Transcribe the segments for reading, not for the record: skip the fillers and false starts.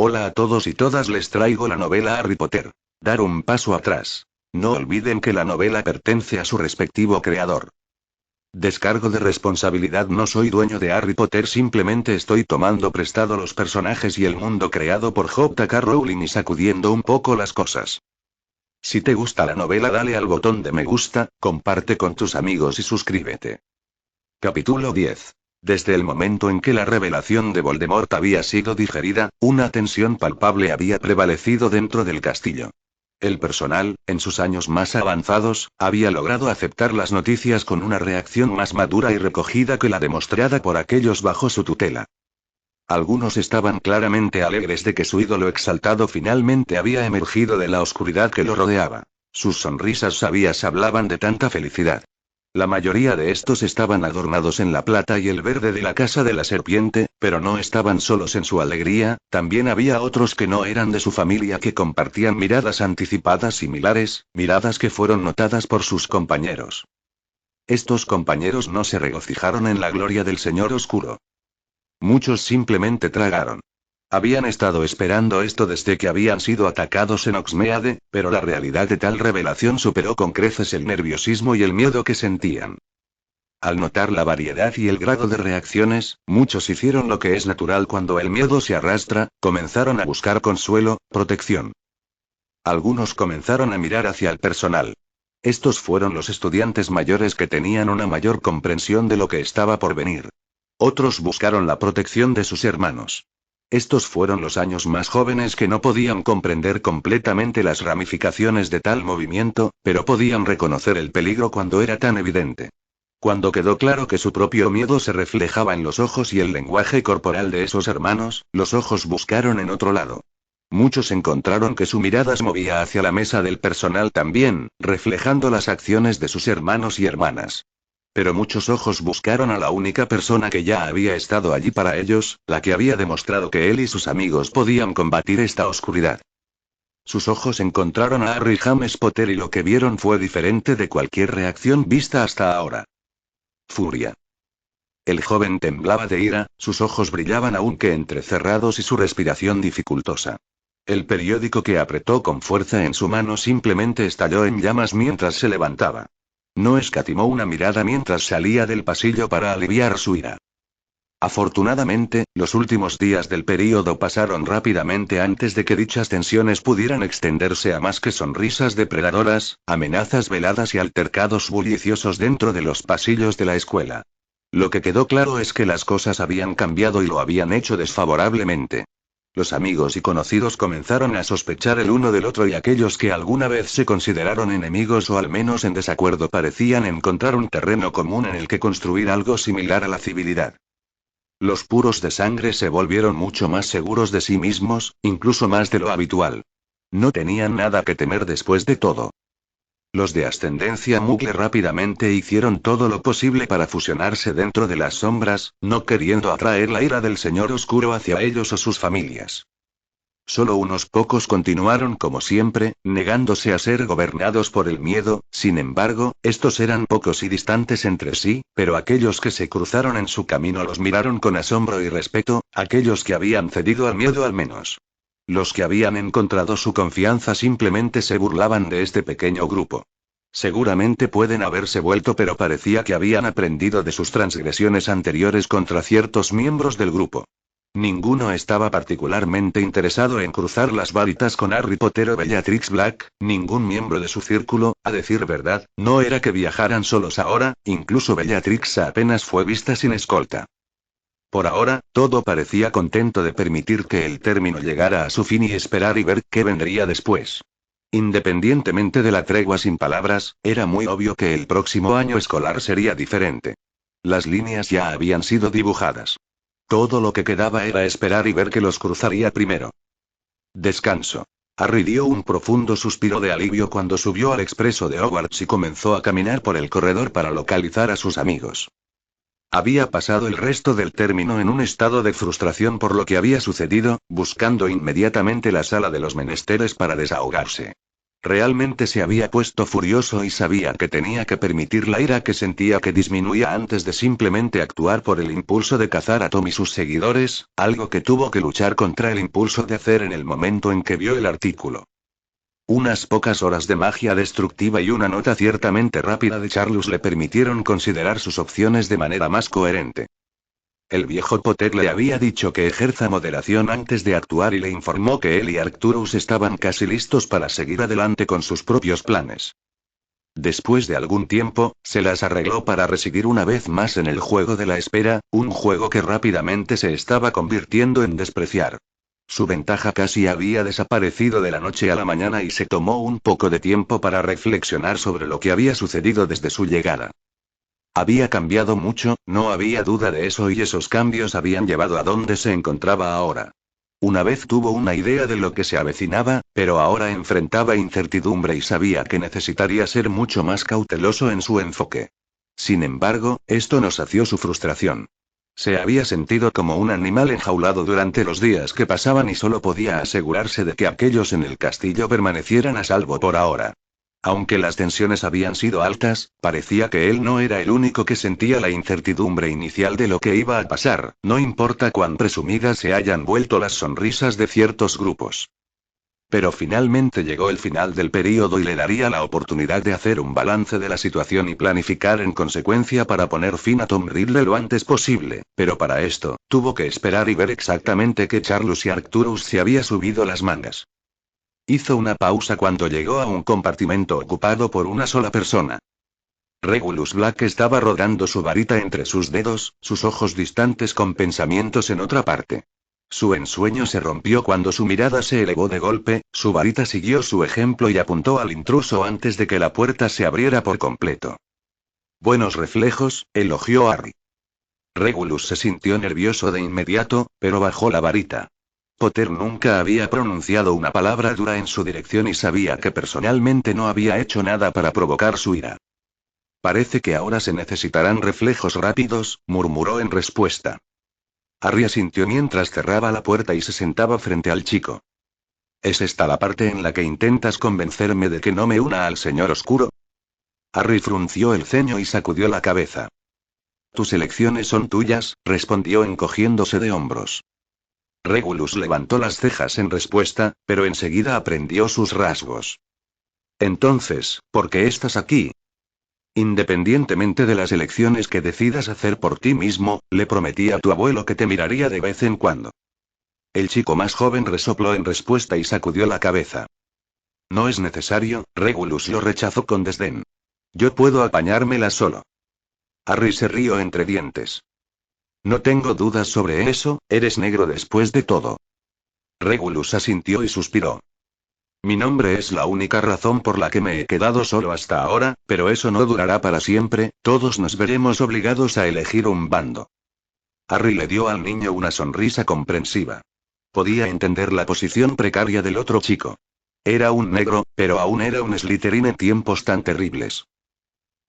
Hola a todos y todas, les traigo la novela Harry Potter. Dar un paso atrás. No olviden que la novela pertenece a su respectivo creador. Descargo de responsabilidad: no soy dueño de Harry Potter, simplemente estoy tomando prestado los personajes y el mundo creado por J.K. Rowling y sacudiendo un poco las cosas. Si te gusta la novela, dale al botón de me gusta, comparte con tus amigos y suscríbete. Capítulo 10. Desde el momento en que la revelación de Voldemort había sido digerida, una tensión palpable había prevalecido dentro del castillo. El personal, en sus años más avanzados, había logrado aceptar las noticias con una reacción más madura y recogida que la demostrada por aquellos bajo su tutela. Algunos estaban claramente alegres de que su ídolo exaltado finalmente había emergido de la oscuridad que lo rodeaba. Sus sonrisas sabias hablaban de tanta felicidad. La mayoría de estos estaban adornados en la plata y el verde de la Casa de la Serpiente, pero no estaban solos en su alegría, también había otros que no eran de su familia que compartían miradas anticipadas similares, miradas que fueron notadas por sus compañeros. Estos compañeros no se regocijaron en la gloria del Señor Oscuro. Muchos simplemente tragaron. Habían estado esperando esto desde que habían sido atacados en Hogsmeade, pero la realidad de tal revelación superó con creces el nerviosismo y el miedo que sentían. Al notar la variedad y el grado de reacciones, muchos hicieron lo que es natural cuando el miedo se arrastra: comenzaron a buscar consuelo, protección. Algunos comenzaron a mirar hacia el personal. Estos fueron los estudiantes mayores que tenían una mayor comprensión de lo que estaba por venir. Otros buscaron la protección de sus hermanos. Estos fueron los años más jóvenes que no podían comprender completamente las ramificaciones de tal movimiento, pero podían reconocer el peligro cuando era tan evidente. Cuando quedó claro que su propio miedo se reflejaba en los ojos y el lenguaje corporal de esos hermanos, los ojos buscaron en otro lado. Muchos encontraron que su mirada se movía hacia la mesa del personal también, reflejando las acciones de sus hermanos y hermanas. Pero muchos ojos buscaron a la única persona que ya había estado allí para ellos, la que había demostrado que él y sus amigos podían combatir esta oscuridad. Sus ojos encontraron a Harry James Potter y lo que vieron fue diferente de cualquier reacción vista hasta ahora. Furia. El joven temblaba de ira, sus ojos brillaban aunque entrecerrados y su respiración dificultosa. El periódico que apretó con fuerza en su mano simplemente estalló en llamas mientras se levantaba. No escatimó una mirada mientras salía del pasillo para aliviar su ira. Afortunadamente, los últimos días del período pasaron rápidamente antes de que dichas tensiones pudieran extenderse a más que sonrisas depredadoras, amenazas veladas y altercados bulliciosos dentro de los pasillos de la escuela. Lo que quedó claro es que las cosas habían cambiado y lo habían hecho desfavorablemente. Los amigos y conocidos comenzaron a sospechar el uno del otro y aquellos que alguna vez se consideraron enemigos o al menos en desacuerdo parecían encontrar un terreno común en el que construir algo similar a la civilidad. Los puros de sangre se volvieron mucho más seguros de sí mismos, incluso más de lo habitual. No tenían nada que temer después de todo. Los de ascendencia Muggle rápidamente hicieron todo lo posible para fusionarse dentro de las sombras, no queriendo atraer la ira del Señor Oscuro hacia ellos o sus familias. Solo unos pocos continuaron como siempre, negándose a ser gobernados por el miedo. Sin embargo, estos eran pocos y distantes entre sí, pero aquellos que se cruzaron en su camino los miraron con asombro y respeto, aquellos que habían cedido al miedo al menos. Los que habían encontrado su confianza simplemente se burlaban de este pequeño grupo. Seguramente pueden haberse vuelto, pero parecía que habían aprendido de sus transgresiones anteriores contra ciertos miembros del grupo. Ninguno estaba particularmente interesado en cruzar las varitas con Harry Potter o Bellatrix Black, ningún miembro de su círculo, a decir verdad, no era que viajaran solos ahora, incluso Bellatrix apenas fue vista sin escolta. Por ahora, todo parecía contento de permitir que el término llegara a su fin y esperar y ver qué vendría después. Independientemente de la tregua sin palabras, era muy obvio que el próximo año escolar sería diferente. Las líneas ya habían sido dibujadas. Todo lo que quedaba era esperar y ver qué los cruzaría primero. Descanso. Harry dio un profundo suspiro de alivio cuando subió al expreso de Hogwarts y comenzó a caminar por el corredor para localizar a sus amigos. Había pasado el resto del término en un estado de frustración por lo que había sucedido, buscando inmediatamente la sala de los menesteres para desahogarse. Realmente se había puesto furioso y sabía que tenía que permitir la ira que sentía que disminuía antes de simplemente actuar por el impulso de cazar a Tom y sus seguidores, algo que tuvo que luchar contra el impulso de hacer en el momento en que vio el artículo. Unas pocas horas de magia destructiva y una nota ciertamente rápida de Charlus le permitieron considerar sus opciones de manera más coherente. El viejo Potter le había dicho que ejerza moderación antes de actuar y le informó que él y Arcturus estaban casi listos para seguir adelante con sus propios planes. Después de algún tiempo, se las arregló para residir una vez más en el juego de la espera, un juego que rápidamente se estaba convirtiendo en despreciar. Su ventaja casi había desaparecido de la noche a la mañana y se tomó un poco de tiempo para reflexionar sobre lo que había sucedido desde su llegada. Había cambiado mucho, no había duda de eso, y esos cambios habían llevado a donde se encontraba ahora. Una vez tuvo una idea de lo que se avecinaba, pero ahora enfrentaba incertidumbre y sabía que necesitaría ser mucho más cauteloso en su enfoque. Sin embargo, esto no sació su frustración. Se había sentido como un animal enjaulado durante los días que pasaban y solo podía asegurarse de que aquellos en el castillo permanecieran a salvo por ahora. Aunque las tensiones habían sido altas, parecía que él no era el único que sentía la incertidumbre inicial de lo que iba a pasar, no importa cuán presumidas se hayan vuelto las sonrisas de ciertos grupos. Pero finalmente llegó el final del período y le daría la oportunidad de hacer un balance de la situación y planificar en consecuencia para poner fin a Tom Riddle lo antes posible, pero para esto, tuvo que esperar y ver exactamente que Charlus y Arcturus se había subido las mangas. Hizo una pausa cuando llegó a un compartimento ocupado por una sola persona. Regulus Black estaba rodando su varita entre sus dedos, sus ojos distantes con pensamientos en otra parte. Su ensueño se rompió cuando su mirada se elevó de golpe, su varita siguió su ejemplo y apuntó al intruso antes de que la puerta se abriera por completo. Buenos reflejos, elogió Harry. Regulus se sintió nervioso de inmediato, pero bajó la varita. Potter nunca había pronunciado una palabra dura en su dirección y sabía que personalmente no había hecho nada para provocar su ira. Parece que ahora se necesitarán reflejos rápidos, murmuró en respuesta. Harry asintió mientras cerraba la puerta y se sentaba frente al chico. ¿Es esta la parte en la que intentas convencerme de que no me una al señor oscuro? Harry frunció el ceño y sacudió la cabeza. Tus elecciones son tuyas, respondió encogiéndose de hombros. Regulus levantó las cejas en respuesta, pero enseguida aprendió sus rasgos. Entonces, ¿por qué estás aquí? Independientemente de las elecciones que decidas hacer por ti mismo, le prometí a tu abuelo que te miraría de vez en cuando. El chico más joven resopló en respuesta y sacudió la cabeza. No es necesario, Regulus lo rechazó con desdén. Yo puedo apañármela solo. Harry se rió entre dientes. No tengo dudas sobre eso, eres negro después de todo. Regulus asintió y suspiró. Mi nombre es la única razón por la que me he quedado solo hasta ahora, pero eso no durará para siempre, todos nos veremos obligados a elegir un bando. Harry le dio al niño una sonrisa comprensiva. Podía entender la posición precaria del otro chico. Era un negro, pero aún era un Slytherin en tiempos tan terribles.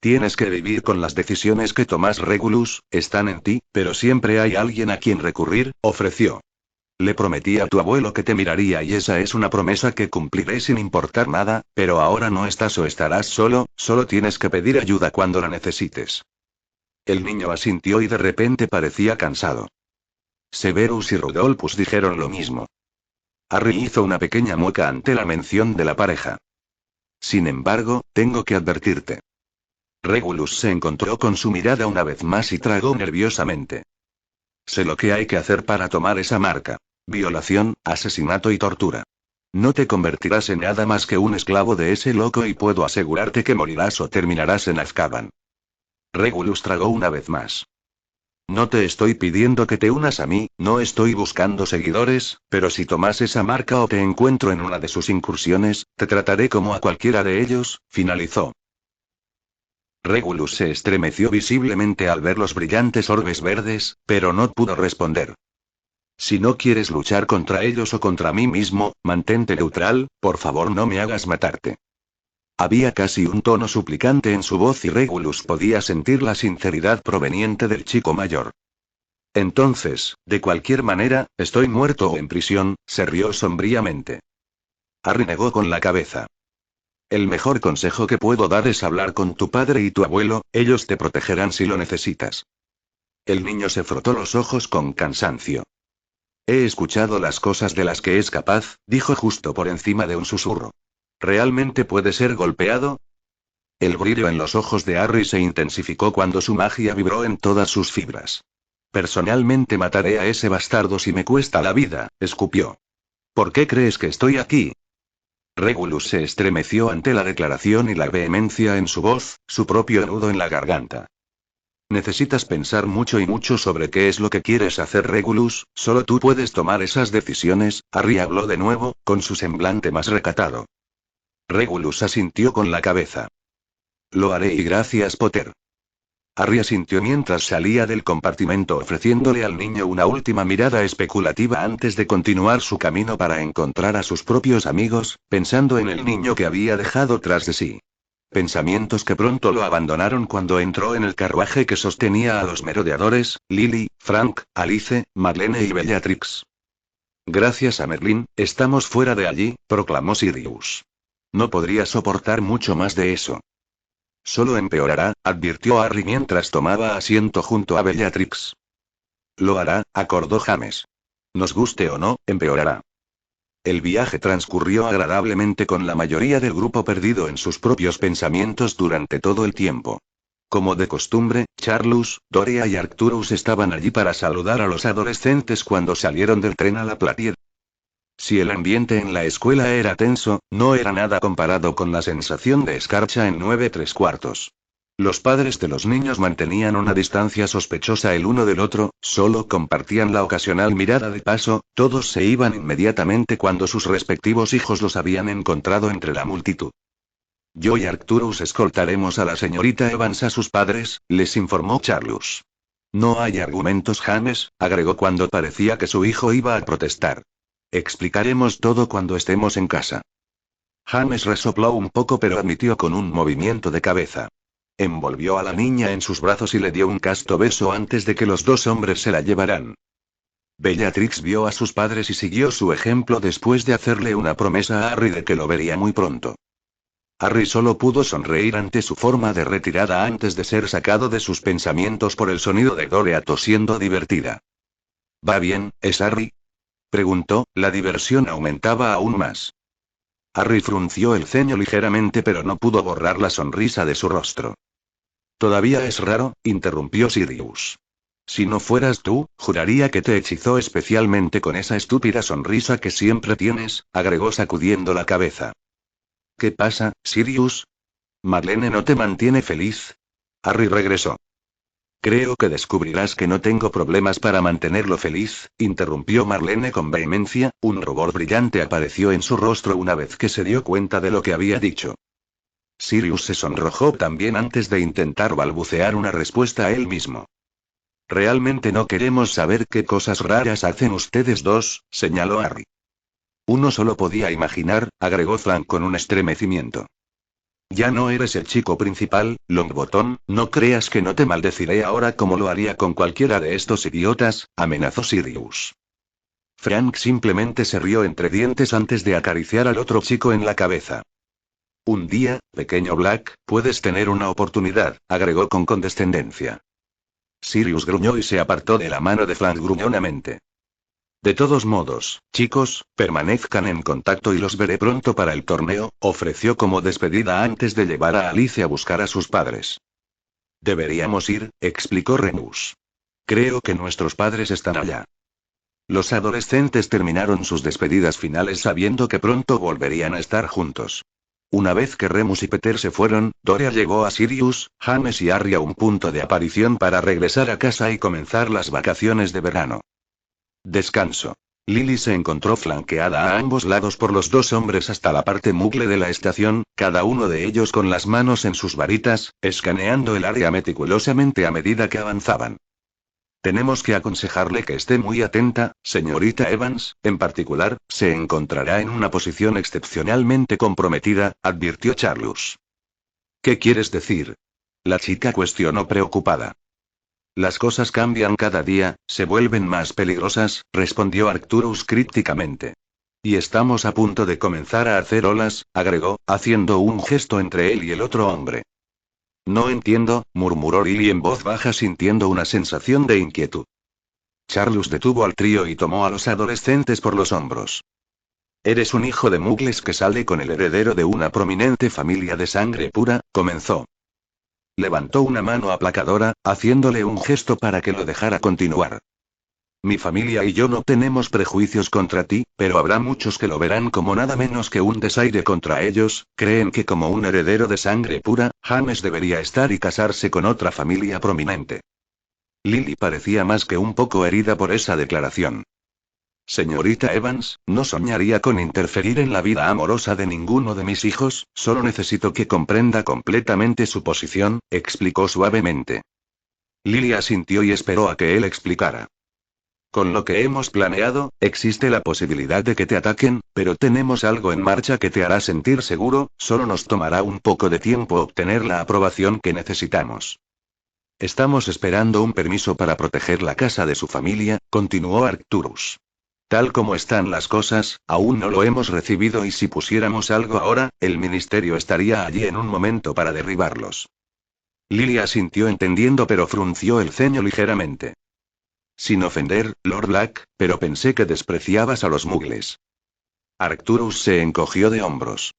Tienes que vivir con las decisiones que tomas, Regulus, están en ti, pero siempre hay alguien a quien recurrir, ofreció. Le prometí a tu abuelo que te miraría y esa es una promesa que cumpliré sin importar nada, pero ahora no estás o estarás solo, solo tienes que pedir ayuda cuando la necesites. El niño asintió y de repente parecía cansado. Severus y Rudolphus dijeron lo mismo. Harry hizo una pequeña mueca ante la mención de la pareja. Sin embargo, tengo que advertirte. Regulus se encontró con su mirada una vez más y tragó nerviosamente. Sé lo que hay que hacer para tomar esa marca. Violación, asesinato y tortura. No te convertirás en nada más que un esclavo de ese loco y puedo asegurarte que morirás o terminarás en Azkaban. Regulus tragó una vez más. No te estoy pidiendo que te unas a mí, no estoy buscando seguidores, pero si tomas esa marca o te encuentro en una de sus incursiones, te trataré como a cualquiera de ellos, finalizó. Regulus se estremeció visiblemente al ver los brillantes orbes verdes, pero no pudo responder. Si no quieres luchar contra ellos o contra mí mismo, mantente neutral, por favor no me hagas matarte. Había casi un tono suplicante en su voz y Regulus podía sentir la sinceridad proveniente del chico mayor. Entonces, de cualquier manera, estoy muerto o en prisión, se rió sombríamente. Harry negó con la cabeza. El mejor consejo que puedo dar es hablar con tu padre y tu abuelo, ellos te protegerán si lo necesitas. El niño se frotó los ojos con cansancio. He escuchado las cosas de las que es capaz, dijo justo por encima de un susurro. ¿Realmente puede ser golpeado? El brillo en los ojos de Harry se intensificó cuando su magia vibró en todas sus fibras. Personalmente mataré a ese bastardo si me cuesta la vida, escupió. ¿Por qué crees que estoy aquí? Regulus se estremeció ante la declaración y la vehemencia en su voz, su propio nudo en la garganta. Necesitas pensar mucho y mucho sobre qué es lo que quieres hacer, Regulus, solo tú puedes tomar esas decisiones. Harry habló de nuevo, con su semblante más recatado. Regulus asintió con la cabeza. Lo haré y gracias, Potter. Harry asintió mientras salía del compartimento ofreciéndole al niño una última mirada especulativa antes de continuar su camino para encontrar a sus propios amigos, pensando en el niño que había dejado tras de sí. Pensamientos que pronto lo abandonaron cuando entró en el carruaje que sostenía a los merodeadores, Lily, Frank, Alice, Marlene y Bellatrix. Gracias a Merlín, estamos fuera de allí, proclamó Sirius. No podría soportar mucho más de eso. Solo empeorará, advirtió Harry mientras tomaba asiento junto a Bellatrix. Lo hará, acordó James. Nos guste o no, empeorará. El viaje transcurrió agradablemente con la mayoría del grupo perdido en sus propios pensamientos durante todo el tiempo. Como de costumbre, Charlus, Doria y Arcturus estaban allí para saludar a los adolescentes cuando salieron del tren a la Platier. Si el ambiente en la escuela era tenso, no era nada comparado con la sensación de escarcha en 9 3/4. Los padres de los niños mantenían una distancia sospechosa el uno del otro, solo compartían la ocasional mirada de paso, todos se iban inmediatamente cuando sus respectivos hijos los habían encontrado entre la multitud. Yo y Arcturus escoltaremos a la señorita Evans a sus padres, les informó Charlus. No hay argumentos, James, agregó cuando parecía que su hijo iba a protestar. Explicaremos todo cuando estemos en casa. James resopló un poco pero admitió con un movimiento de cabeza. Envolvió a la niña en sus brazos y le dio un casto beso antes de que los dos hombres se la llevaran. Bellatrix vio a sus padres y siguió su ejemplo después de hacerle una promesa a Harry de que lo vería muy pronto. Harry solo pudo sonreír ante su forma de retirada antes de ser sacado de sus pensamientos por el sonido de Doria tosiendo divertida. ¿Va bien, es Harry? Preguntó, la diversión aumentaba aún más. Harry frunció el ceño ligeramente pero no pudo borrar la sonrisa de su rostro. Todavía es raro, interrumpió Sirius. Si no fueras tú, juraría que te hechizó especialmente con esa estúpida sonrisa que siempre tienes, agregó sacudiendo la cabeza. ¿Qué pasa, Sirius? ¿Marlene no te mantiene feliz? Harry regresó. Creo que descubrirás que no tengo problemas para mantenerlo feliz, interrumpió Marlene con vehemencia, un rubor brillante apareció en su rostro una vez que se dio cuenta de lo que había dicho. Sirius se sonrojó también antes de intentar balbucear una respuesta a él mismo. Realmente no queremos saber qué cosas raras hacen ustedes dos, señaló Harry. Uno solo podía imaginar, agregó Frank con un estremecimiento. Ya no eres el chico principal, Longbottom, no creas que no te maldeciré ahora como lo haría con cualquiera de estos idiotas, amenazó Sirius. Frank simplemente se rió entre dientes antes de acariciar al otro chico en la cabeza. Un día, pequeño Black, puedes tener una oportunidad, agregó con condescendencia. Sirius gruñó y se apartó de la mano de Frank gruñonamente. De todos modos, chicos, permanezcan en contacto y los veré pronto para el torneo, ofreció como despedida antes de llevar a Alice a buscar a sus padres. Deberíamos ir, explicó Remus. Creo que nuestros padres están allá. Los adolescentes terminaron sus despedidas finales sabiendo que pronto volverían a estar juntos. Una vez que Remus y Peter se fueron, Doria llegó a Sirius, James y Harry a un punto de aparición para regresar a casa y comenzar las vacaciones de verano. Descanso. Lily se encontró flanqueada a ambos lados por los dos hombres hasta la parte mugle de la estación, cada uno de ellos con las manos en sus varitas, escaneando el área meticulosamente a medida que avanzaban. Tenemos que aconsejarle que esté muy atenta, señorita Evans, en particular, se encontrará en una posición excepcionalmente comprometida, advirtió Charlus. ¿Qué quieres decir? La chica cuestionó preocupada. Las cosas cambian cada día, se vuelven más peligrosas, respondió Arcturus crípticamente. Y estamos a punto de comenzar a hacer olas, agregó, haciendo un gesto entre él y el otro hombre. No entiendo, murmuró Lily en voz baja sintiendo una sensación de inquietud. Charles detuvo al trío y tomó a los adolescentes por los hombros. Eres un hijo de Mugles que sale con el heredero de una prominente familia de sangre pura, comenzó. Levantó una mano aplacadora, haciéndole un gesto para que lo dejara continuar. Mi familia y yo no tenemos prejuicios contra ti, pero habrá muchos que lo verán como nada menos que un desaire contra ellos, creen que como un heredero de sangre pura, James debería estar y casarse con otra familia prominente. Lily parecía más que un poco herida por esa declaración. Señorita Evans, no soñaría con interferir en la vida amorosa de ninguno de mis hijos, solo necesito que comprenda completamente su posición, explicó suavemente. Lily asintió y esperó a que él explicara. Con lo que hemos planeado, existe la posibilidad de que te ataquen, pero tenemos algo en marcha que te hará sentir seguro, solo nos tomará un poco de tiempo obtener la aprobación que necesitamos. Estamos esperando un permiso para proteger la casa de su familia, continuó Arcturus. Tal como están las cosas, aún no lo hemos recibido y si pusiéramos algo ahora, el ministerio estaría allí en un momento para derribarlos. Lily asintió entendiendo pero frunció el ceño ligeramente. Sin ofender, Lord Black, pero pensé que despreciabas a los Mugles. Arcturus se encogió de hombros.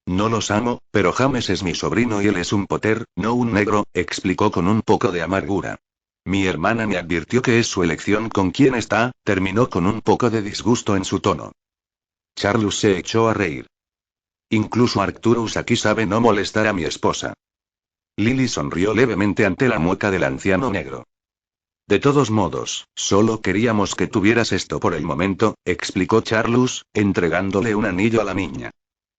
No los amo, pero James es mi sobrino y él es un Potter, no un negro, explicó con un poco de amargura. Mi hermana me advirtió que es su elección con quién está, terminó con un poco de disgusto en su tono. Charles se echó a reír. Incluso Arcturus aquí sabe no molestar a mi esposa. Lily sonrió levemente ante la mueca del anciano negro. De todos modos, solo queríamos que tuvieras esto por el momento, explicó Charles, entregándole un anillo a la niña.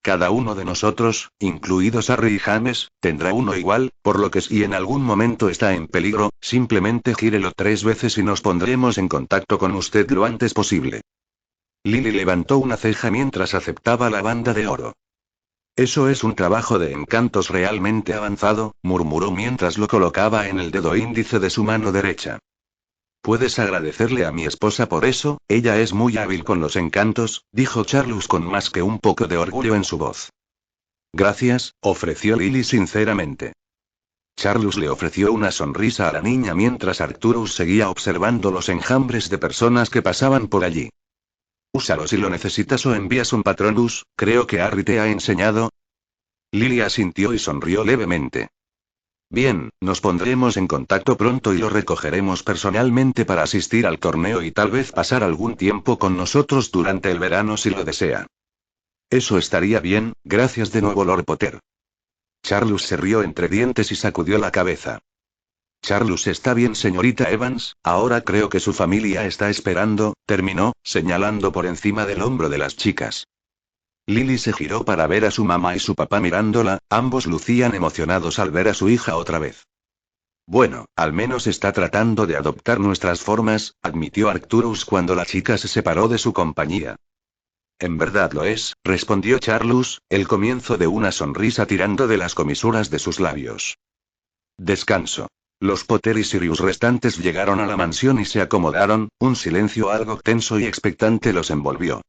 Cada uno de nosotros, incluidos Harry y James, tendrá uno igual, por lo que si en algún momento está en peligro, simplemente gírelo 3 veces y nos pondremos en contacto con usted lo antes posible. Lily levantó una ceja mientras aceptaba la banda de oro. Eso es un trabajo de encantos realmente avanzado, murmuró mientras lo colocaba en el dedo índice de su mano derecha. Puedes agradecerle a mi esposa por eso, ella es muy hábil con los encantos, dijo Charles con más que un poco de orgullo en su voz. Gracias, ofreció Lily sinceramente. Charles le ofreció una sonrisa a la niña mientras Arcturus seguía observando los enjambres de personas que pasaban por allí. Úsalo si lo necesitas o envías un Patronus, creo que Harry te ha enseñado. Lily asintió y sonrió levemente. Bien, nos pondremos en contacto pronto y lo recogeremos personalmente para asistir al torneo y tal vez pasar algún tiempo con nosotros durante el verano si lo desea. Eso estaría bien, gracias de nuevo Lord Potter. Charles se rió entre dientes y sacudió la cabeza. Charles está bien señorita Evans, ahora creo que su familia está esperando, terminó, señalando por encima del hombro de las chicas. Lily se giró para ver a su mamá y su papá mirándola, ambos lucían emocionados al ver a su hija otra vez. Bueno, al menos está tratando de adoptar nuestras formas, admitió Arcturus cuando la chica se separó de su compañía. En verdad lo es, respondió Charles, el comienzo de una sonrisa tirando de las comisuras de sus labios. Descanso. Los Potter y Sirius restantes llegaron a la mansión y se acomodaron, un silencio algo tenso y expectante los envolvió.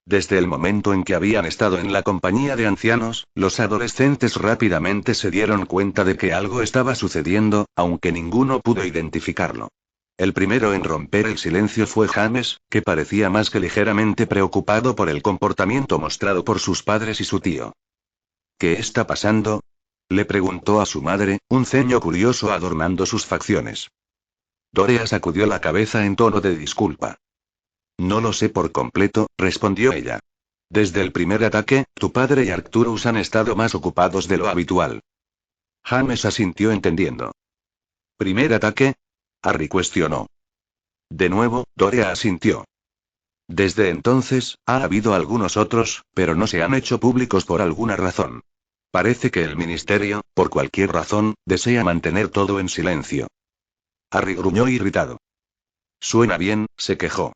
Desde el momento en que habían estado en la compañía de ancianos, los adolescentes rápidamente se dieron cuenta de que algo estaba sucediendo, aunque ninguno pudo identificarlo. El primero en romper el silencio fue James, que parecía más que ligeramente preocupado por el comportamiento mostrado por sus padres y su tío. ¿Qué está pasando?, le preguntó a su madre, un ceño curioso adornando sus facciones. Dorea sacudió la cabeza en tono de disculpa. No lo sé por completo, respondió ella. Desde el primer ataque, tu padre y Arcturus han estado más ocupados de lo habitual. James asintió entendiendo. ¿Primer ataque?, Harry cuestionó. De nuevo, Dorea asintió. Desde entonces, ha habido algunos otros, pero no se han hecho públicos por alguna razón. Parece que el ministerio, por cualquier razón, desea mantener todo en silencio. Harry gruñó irritado. Suena bien, se quejó.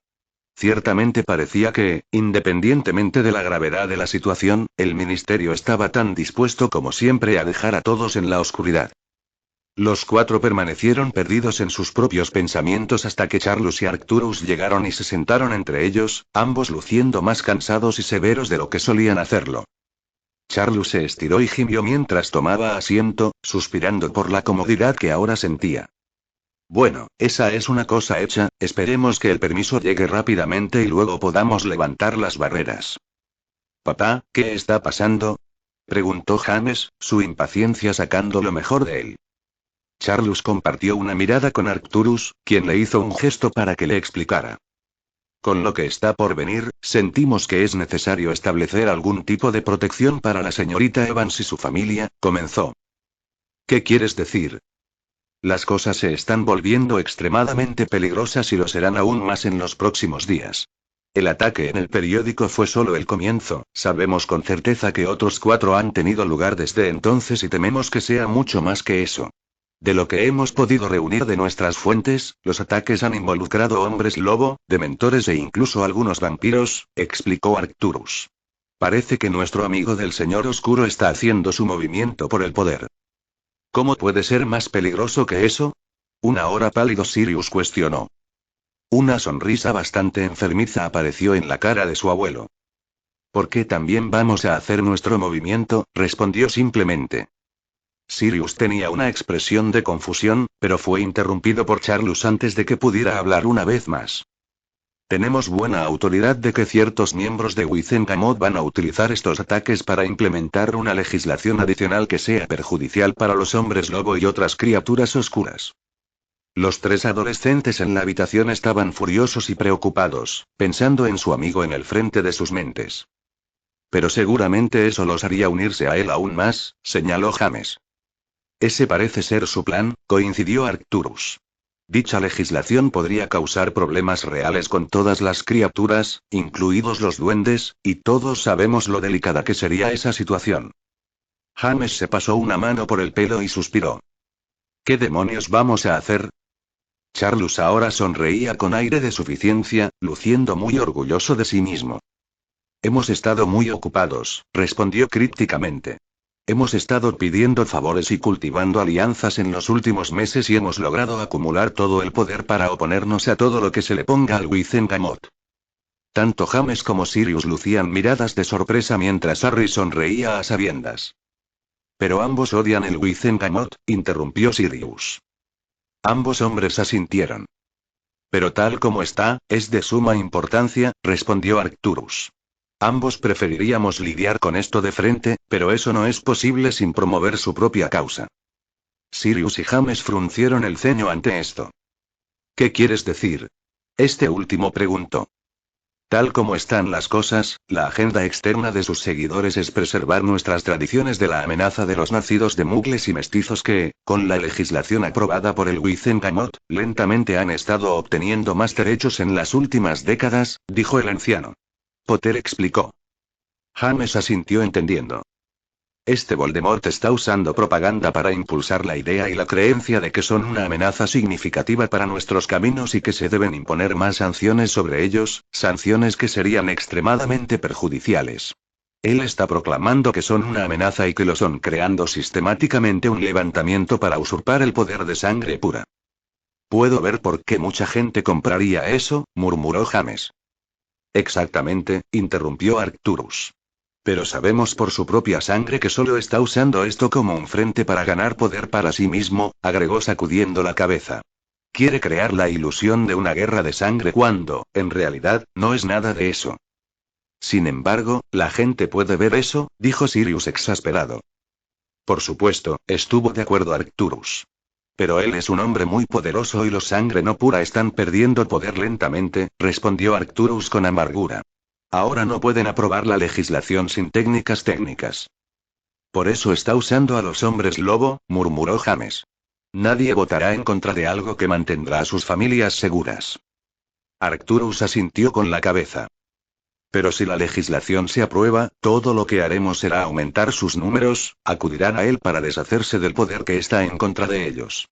Ciertamente parecía que, independientemente de la gravedad de la situación, el ministerio estaba tan dispuesto como siempre a dejar a todos en la oscuridad. Los cuatro permanecieron perdidos en sus propios pensamientos hasta que Charlus y Arcturus llegaron y se sentaron entre ellos, ambos luciendo más cansados y severos de lo que solían hacerlo. Charlus se estiró y gimió mientras tomaba asiento, suspirando por la comodidad que ahora sentía. Bueno, esa es una cosa hecha, esperemos que el permiso llegue rápidamente y luego podamos levantar las barreras. Papá, ¿qué está pasando? Preguntó James, su impaciencia sacando lo mejor de él. Charlus compartió una mirada con Arcturus, quien le hizo un gesto para que le explicara. Con lo que está por venir, sentimos que es necesario establecer algún tipo de protección para la señorita Evans y su familia, comenzó. ¿Qué quieres decir? Las cosas se están volviendo extremadamente peligrosas y lo serán aún más en los próximos días. El ataque en el periódico fue solo el comienzo, sabemos con certeza que otros 4 han tenido lugar desde entonces y tememos que sea mucho más que eso. De lo que hemos podido reunir de nuestras fuentes, los ataques han involucrado hombres lobo, dementores e incluso algunos vampiros, explicó Arcturus. Parece que nuestro amigo del Señor Oscuro está haciendo su movimiento por el poder. ¿Cómo puede ser más peligroso que eso? Una hora pálido Sirius cuestionó. Una sonrisa bastante enfermiza apareció en la cara de su abuelo. ¿Por qué también vamos a hacer nuestro movimiento? Respondió simplemente. Sirius tenía una expresión de confusión, pero fue interrumpido por Charlus antes de que pudiera hablar una vez más. Tenemos buena autoridad de que ciertos miembros de Wizengamot van a utilizar estos ataques para implementar una legislación adicional que sea perjudicial para los hombres lobo y otras criaturas oscuras. Los 3 adolescentes en la habitación estaban furiosos y preocupados, pensando en su amigo en el frente de sus mentes. Pero seguramente eso los haría unirse a él aún más, señaló James. Ese parece ser su plan, coincidió Arcturus. Dicha legislación podría causar problemas reales con todas las criaturas, incluidos los duendes, y todos sabemos lo delicada que sería esa situación. James se pasó una mano por el pelo y suspiró. ¿Qué demonios vamos a hacer? Charlus ahora sonreía con aire de suficiencia, luciendo muy orgulloso de sí mismo. Hemos estado muy ocupados, respondió crípticamente. Hemos estado pidiendo favores y cultivando alianzas en los últimos meses y hemos logrado acumular todo el poder para oponernos a todo lo que se le ponga al Wizengamot. Tanto James como Sirius lucían miradas de sorpresa mientras Harry sonreía a sabiendas. Pero ambos odian el Wizengamot, interrumpió Sirius. Ambos hombres asintieron. Pero tal como está, es de suma importancia, respondió Arcturus. Ambos preferiríamos lidiar con esto de frente, pero eso no es posible sin promover su propia causa. Sirius y James fruncieron el ceño ante esto. ¿Qué quieres decir? Este último preguntó. Tal como están las cosas, la agenda externa de sus seguidores es preservar nuestras tradiciones de la amenaza de los nacidos de mugles y mestizos que, con la legislación aprobada por el Wizengamot, lentamente han estado obteniendo más derechos en las últimas décadas, dijo el anciano. Potter explicó. James asintió entendiendo. Este Voldemort está usando propaganda para impulsar la idea y la creencia de que son una amenaza significativa para nuestros caminos y que se deben imponer más sanciones sobre ellos, sanciones que serían extremadamente perjudiciales. Él está proclamando que son una amenaza y que lo son creando sistemáticamente un levantamiento para usurpar el poder de sangre pura. Puedo ver por qué mucha gente compraría eso, murmuró James. Exactamente, interrumpió Arcturus. Pero sabemos por su propia sangre que solo está usando esto como un frente para ganar poder para sí mismo, agregó sacudiendo la cabeza. Quiere crear la ilusión de una guerra de sangre cuando, en realidad, no es nada de eso. Sin embargo, la gente puede ver eso, dijo Sirius exasperado. Por supuesto, estuvo de acuerdo Arcturus. Pero él es un hombre muy poderoso y los sangre no pura están perdiendo poder lentamente, respondió Arcturus con amargura. Ahora no pueden aprobar la legislación sin técnicas. Por eso está usando a los hombres lobo, murmuró James. Nadie votará en contra de algo que mantendrá a sus familias seguras. Arcturus asintió con la cabeza. Pero si la legislación se aprueba, todo lo que haremos será aumentar sus números, acudirán a él para deshacerse del poder que está en contra de ellos.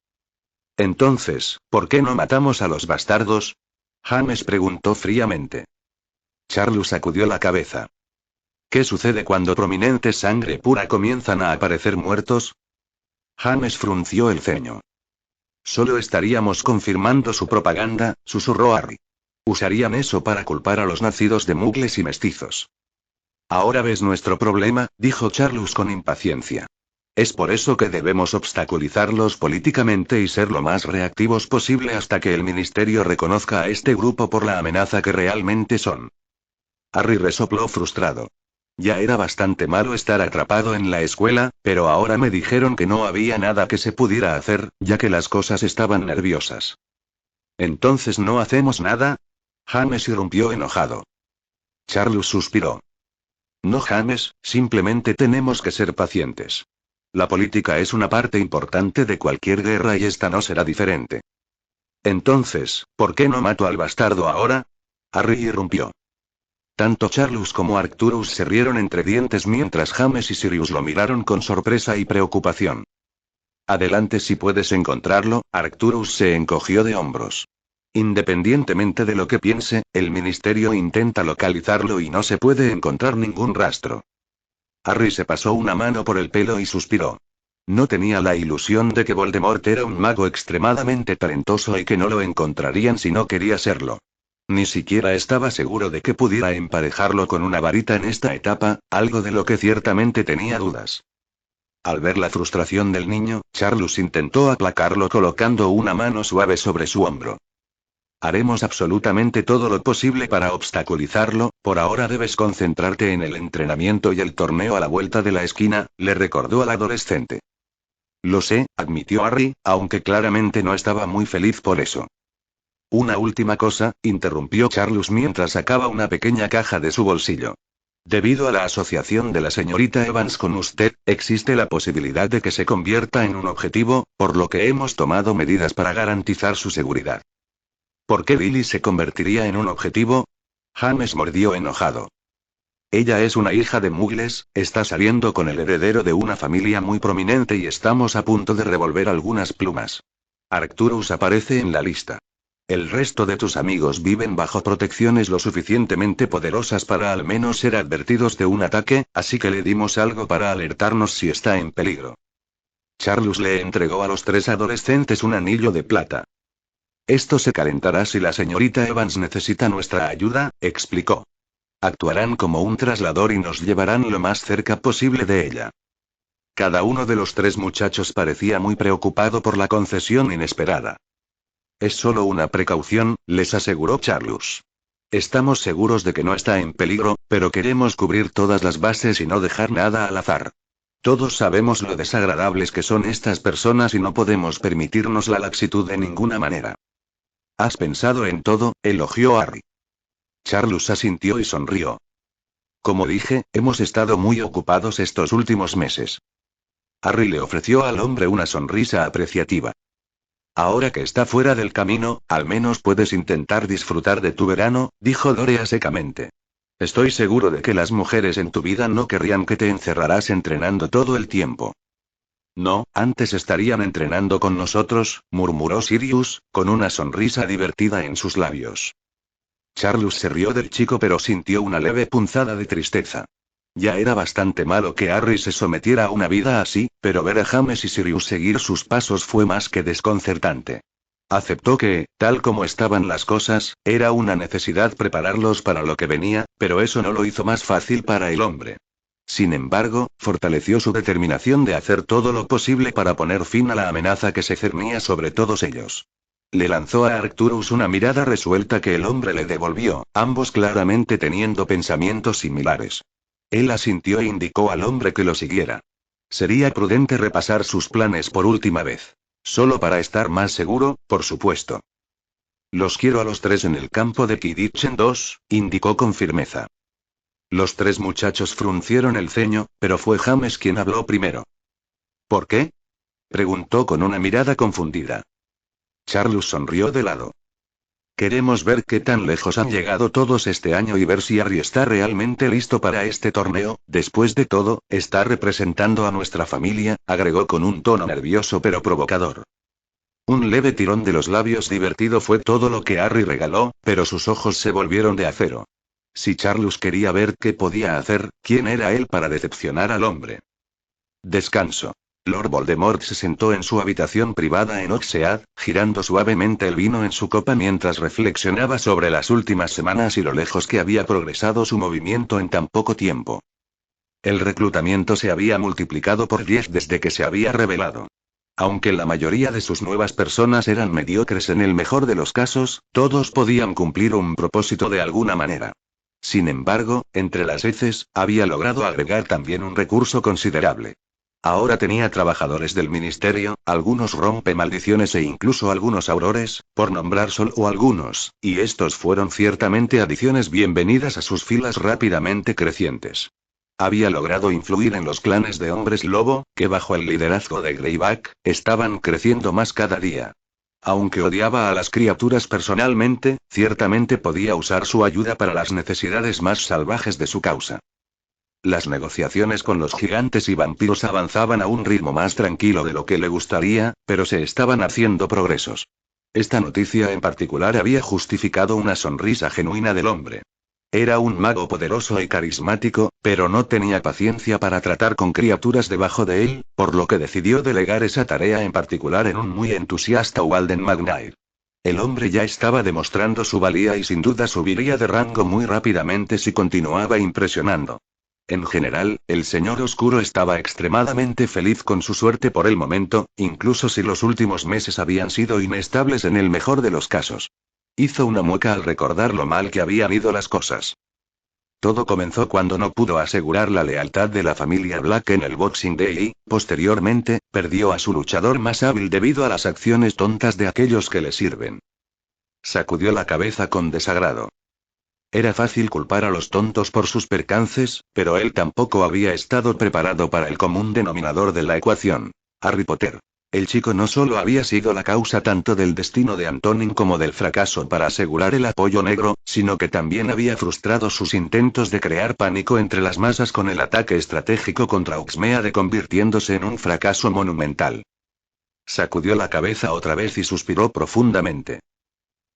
Entonces, ¿por qué no matamos a los bastardos? James preguntó fríamente. Charlus sacudió la cabeza. ¿Qué sucede cuando prominentes sangre pura comienzan a aparecer muertos? James frunció el ceño. Solo estaríamos confirmando su propaganda, susurró Harry. Usarían eso para culpar a los nacidos de mugles y mestizos. Ahora ves nuestro problema, dijo Charles con impaciencia. Es por eso que debemos obstaculizarlos políticamente y ser lo más reactivos posible hasta que el ministerio reconozca a este grupo por la amenaza que realmente son. Harry resopló frustrado. Ya era bastante malo estar atrapado en la escuela, pero ahora me dijeron que no había nada que se pudiera hacer, ya que las cosas estaban nerviosas. ¿Entonces no hacemos nada? James irrumpió enojado. Charles suspiró. No, James, simplemente tenemos que ser pacientes. La política es una parte importante de cualquier guerra y esta no será diferente. Entonces, ¿por qué no mato al bastardo ahora? Harry irrumpió. Tanto Charles como Arcturus se rieron entre dientes mientras James y Sirius lo miraron con sorpresa y preocupación. Adelante si puedes encontrarlo, Arcturus se encogió de hombros. Independientemente de lo que piense, el ministerio intenta localizarlo y no se puede encontrar ningún rastro. Harry se pasó una mano por el pelo y suspiró. No tenía la ilusión de que Voldemort era un mago extremadamente talentoso y que no lo encontrarían si no quería serlo. Ni siquiera estaba seguro de que pudiera emparejarlo con una varita en esta etapa, algo de lo que ciertamente tenía dudas. Al ver la frustración del niño, Charles intentó aplacarlo colocando una mano suave sobre su hombro. Haremos absolutamente todo lo posible para obstaculizarlo, por ahora debes concentrarte en el entrenamiento y el torneo a la vuelta de la esquina, le recordó al adolescente. Lo sé, admitió Harry, aunque claramente no estaba muy feliz por eso. Una última cosa, interrumpió Charles mientras sacaba una pequeña caja de su bolsillo. Debido a la asociación de la señorita Evans con usted, existe la posibilidad de que se convierta en un objetivo, por lo que hemos tomado medidas para garantizar su seguridad. ¿Por qué Lily se convertiría en un objetivo? James mordió enojado. Ella es una hija de mugles, está saliendo con el heredero de una familia muy prominente y estamos a punto de revolver algunas plumas. Arcturus aparece en la lista. El resto de tus amigos viven bajo protecciones lo suficientemente poderosas para al menos ser advertidos de un ataque, así que le dimos algo para alertarnos si está en peligro. Charles le entregó a los 3 adolescentes un anillo de plata. Esto se calentará si la señorita Evans necesita nuestra ayuda, explicó. Actuarán como un traslador y nos llevarán lo más cerca posible de ella. Cada uno de los 3 muchachos parecía muy preocupado por la concesión inesperada. Es solo una precaución, les aseguró Charles. Estamos seguros de que no está en peligro, pero queremos cubrir todas las bases y no dejar nada al azar. Todos sabemos lo desagradables que son estas personas y no podemos permitirnos la laxitud de ninguna manera. ¿Has pensado en todo?, elogió Harry. Charles asintió y sonrió. Como dije, hemos estado muy ocupados estos últimos meses. Harry le ofreció al hombre una sonrisa apreciativa. Ahora que está fuera del camino, al menos puedes intentar disfrutar de tu verano, dijo Dorea secamente. Estoy seguro de que las mujeres en tu vida no querrían que te encerraras entrenando todo el tiempo. No, antes estarían entrenando con nosotros, murmuró Sirius, con una sonrisa divertida en sus labios. Charles se rió del chico pero sintió una leve punzada de tristeza. Ya era bastante malo que Harry se sometiera a una vida así, pero ver a James y Sirius seguir sus pasos fue más que desconcertante. Aceptó que, tal como estaban las cosas, era una necesidad prepararlos para lo que venía, pero eso no lo hizo más fácil para el hombre. Sin embargo, fortaleció su determinación de hacer todo lo posible para poner fin a la amenaza que se cernía sobre todos ellos. Le lanzó a Arcturus una mirada resuelta que el hombre le devolvió, ambos claramente teniendo pensamientos similares. Él asintió e indicó al hombre que lo siguiera. Sería prudente repasar sus planes por última vez. Solo para estar más seguro, por supuesto. Los quiero a los 3 en el campo de Quidditch en 2, indicó con firmeza. Los 3 muchachos fruncieron el ceño, pero fue James quien habló primero. ¿Por qué?, preguntó con una mirada confundida. Charles sonrió de lado. Queremos ver qué tan lejos han llegado todos este año y ver si Harry está realmente listo para este torneo. Después de todo, está representando a nuestra familia, agregó con un tono nervioso pero provocador. Un leve tirón de los labios divertido fue todo lo que Harry regaló, pero sus ojos se volvieron de acero. Si Charles quería ver qué podía hacer, ¿quién era él para decepcionar al hombre? Descanso. Lord Voldemort se sentó en su habitación privada en Oxead, girando suavemente el vino en su copa mientras reflexionaba sobre las últimas semanas y lo lejos que había progresado su movimiento en tan poco tiempo. El reclutamiento se había multiplicado por 10 desde que se había revelado. Aunque la mayoría de sus nuevas personas eran mediocres en el mejor de los casos, todos podían cumplir un propósito de alguna manera. Sin embargo, entre las heces, había logrado agregar también un recurso considerable. Ahora tenía trabajadores del ministerio, algunos rompemaldiciones e incluso algunos aurores, por nombrar solo algunos, y estos fueron ciertamente adiciones bienvenidas a sus filas rápidamente crecientes. Había logrado influir en los clanes de hombres lobo, que bajo el liderazgo de Greyback, estaban creciendo más cada día. Aunque odiaba a las criaturas personalmente, ciertamente podía usar su ayuda para las necesidades más salvajes de su causa. Las negociaciones con los gigantes y vampiros avanzaban a un ritmo más tranquilo de lo que le gustaría, pero se estaban haciendo progresos. Esta noticia en particular había justificado una sonrisa genuina del hombre. Era un mago poderoso y carismático, pero no tenía paciencia para tratar con criaturas debajo de él, por lo que decidió delegar esa tarea en particular en un muy entusiasta Walden Magnair. El hombre ya estaba demostrando su valía y sin duda subiría de rango muy rápidamente si continuaba impresionando. En general, el Señor Oscuro estaba extremadamente feliz con su suerte por el momento, incluso si los últimos meses habían sido inestables en el mejor de los casos. Hizo una mueca al recordar lo mal que habían ido las cosas. Todo comenzó cuando no pudo asegurar la lealtad de la familia Black en el Boxing Day y, posteriormente, perdió a su luchador más hábil debido a las acciones tontas de aquellos que le sirven. Sacudió la cabeza con desagrado. Era fácil culpar a los tontos por sus percances, pero él tampoco había estado preparado para el común denominador de la ecuación. Harry Potter. El chico no solo había sido la causa tanto del destino de Antonin como del fracaso para asegurar el apoyo negro, sino que también había frustrado sus intentos de crear pánico entre las masas con el ataque estratégico contra Uxmeade convirtiéndose en un fracaso monumental. Sacudió la cabeza otra vez y suspiró profundamente.